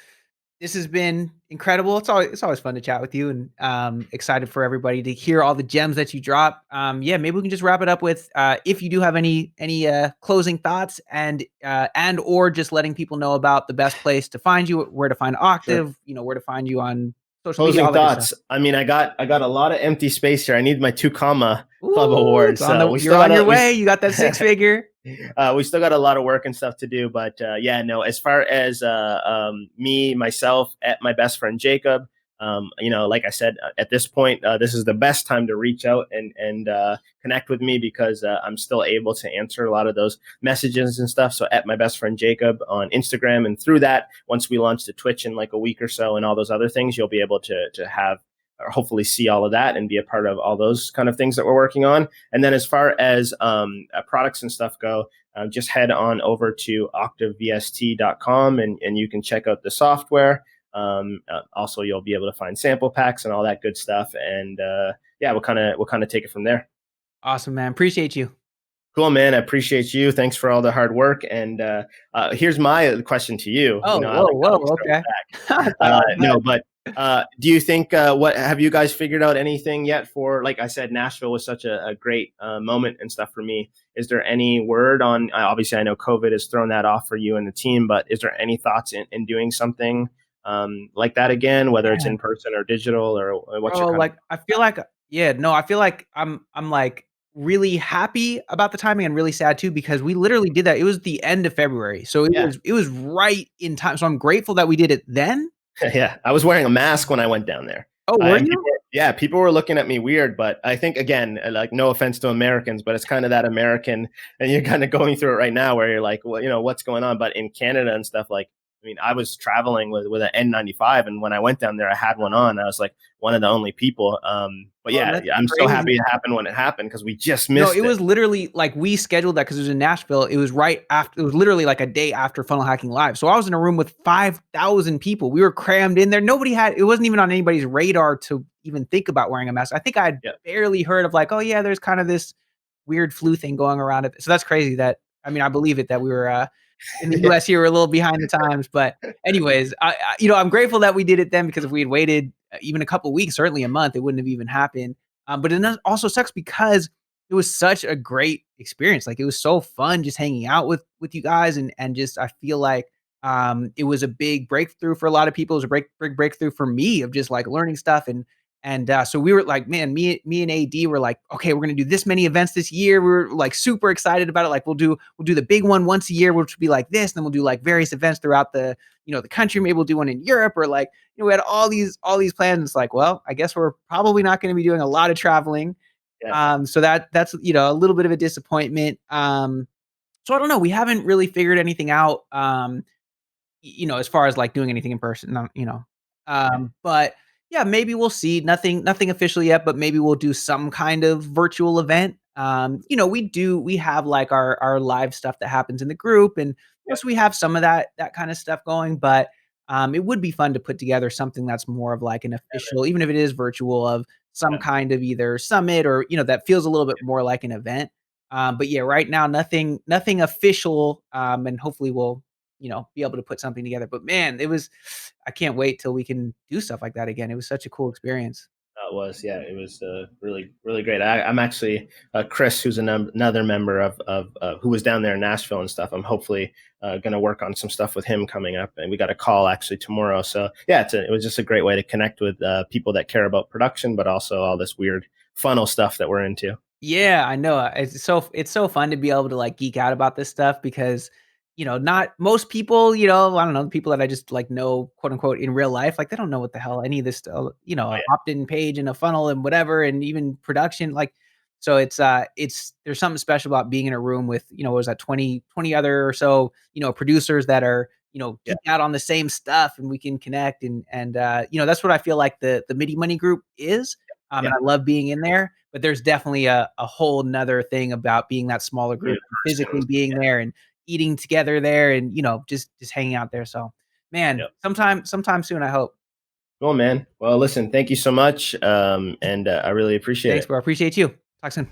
This has been incredible. It's always fun to chat with you, and excited for everybody to hear all the gems that you drop. Yeah, maybe we can just wrap it up with if you do have any closing thoughts, and or just letting people know about the best place to find you, where to find Sure. Octave, where to find you on social media, Closing all that good stuff. thoughts. I mean, I got a lot of empty space here. I need my 2 comma club Ooh, award. it's on So the we you're still on your got way. You got that six figure. we still got a lot of work and stuff to do, but yeah, no. As far as me, myself, at my best friend Jacob, like I said, at this point, this is the best time to reach out and connect with me because I'm still able to answer a lot of those messages and stuff. So at my best friend Jacob on Instagram, and through that, once we launch the Twitch in like a week or so, and all those other things, you'll be able to have or hopefully see all of that and be a part of all those kind of things that we're working on. And then as far as products and stuff go, just head on over to octavevst.com and you can check out the software. Also, you'll be able to find sample packs and all that good stuff. And yeah, we'll kind of take it from there. Awesome, man. Appreciate you. Cool, man. I appreciate you. Thanks for all the hard work. And here's my question to you. Oh, I whoa, like to whoa. always throw it Okay. back. No, but do you think what have you guys figured out anything yet for, like I said, Nashville was such a great moment and stuff for me. Is there any word on, obviously I know COVID has thrown that off for you and the team, but is there any thoughts in doing something like that again, whether it's Yeah. in person or digital, or what's your Bro, kind of like, I feel like yeah, no, I feel like I'm, like, really happy about the timing and really sad too because we literally did that. It was the end of February, so it yeah. was right in time, so I'm grateful that we did it then. Yeah, I was wearing a mask when I went down there. Oh, were And you? people were looking at me weird, but I think again, like no offense to Americans, but it's kind of that American, and you're kind of going through it right now where you're like, well, what's going on? But in Canada and stuff, like, I mean, I was traveling with an N95, and when I went down there, I had one on. I was like one of the only people. But Oh, yeah, that's I'm so crazy. happy it happened when it happened because we just No, missed it it. was literally like we scheduled that because it was in Nashville. It was right after. It was literally like a day after Funnel Hacking Live. So I was in a room with 5,000 people. We were crammed in there. Nobody had. It wasn't even on anybody's radar to even think about wearing a mask. I think I had Yeah, barely heard of like, oh yeah, there's kind of this weird flu thing going around. So that's crazy. That I mean, I believe it that we were in the yeah, US here. We're a little behind the times, but anyways, I'm grateful that we did it then because if we had waited even a couple weeks, certainly a month, it wouldn't have even happened. But it also sucks because it was such a great experience. Like it was so fun just hanging out with you guys and just I feel like it was a big breakthrough for a lot of people. It was a big breakthrough for me of just like learning stuff and so we were like, man, me and AD were like, okay, we're gonna do this many events this year. We were like super excited about it. Like we'll do the big one once a year, which will be like this. Then we'll do like various events throughout the country. Maybe we'll do one in Europe or like we had all these plans. It's like, well, I guess we're probably not going to be doing a lot of traveling. yeah, So that's a little bit of a disappointment. So I don't know. We haven't really figured anything out. As far as like doing anything in person, yeah, but yeah, maybe we'll see. Nothing official yet, but maybe we'll do some kind of virtual event. We have like our live stuff that happens in the group, and yeah, so we have some of that kind of stuff going. But it would be fun to put together something that's more of like an official, even if it is virtual, of some yeah. kind of either summit or that feels a little bit more like an event. But yeah, right now nothing official, and hopefully we'll be able to put something together. But man, I can't wait till we can do stuff like that again. It was such a cool experience. It was, yeah, it was really, really great. I'm actually Chris, who's another member of who was down there in Nashville and stuff. I'm hopefully going to work on some stuff with him coming up, and we got a call actually tomorrow. So yeah, it was just a great way to connect with people that care about production, but also all this weird funnel stuff that we're into. Yeah, I know. It's so fun to be able to like geek out about this stuff because not most people, I don't know, the people that I just like know, quote unquote, in real life, like they don't know what the hell any of this stuff, Oh a opt-in page and a funnel and whatever, and even production. Like, so it's there's something special about being in a room with, what was that, 20 other or so, producers that are, yeah, geek out on the same stuff and we can connect and that's what I feel like the Midi Money group is. yeah, And I love being in there, but there's definitely a whole nother thing about being that smaller yeah, group, physically being there and eating together there and, just hanging out there. So, man, yeah. sometime soon, I hope. Cool, man. Well, listen, thank you so much, and I really appreciate Thanks, it. bro. I appreciate you. Talk soon.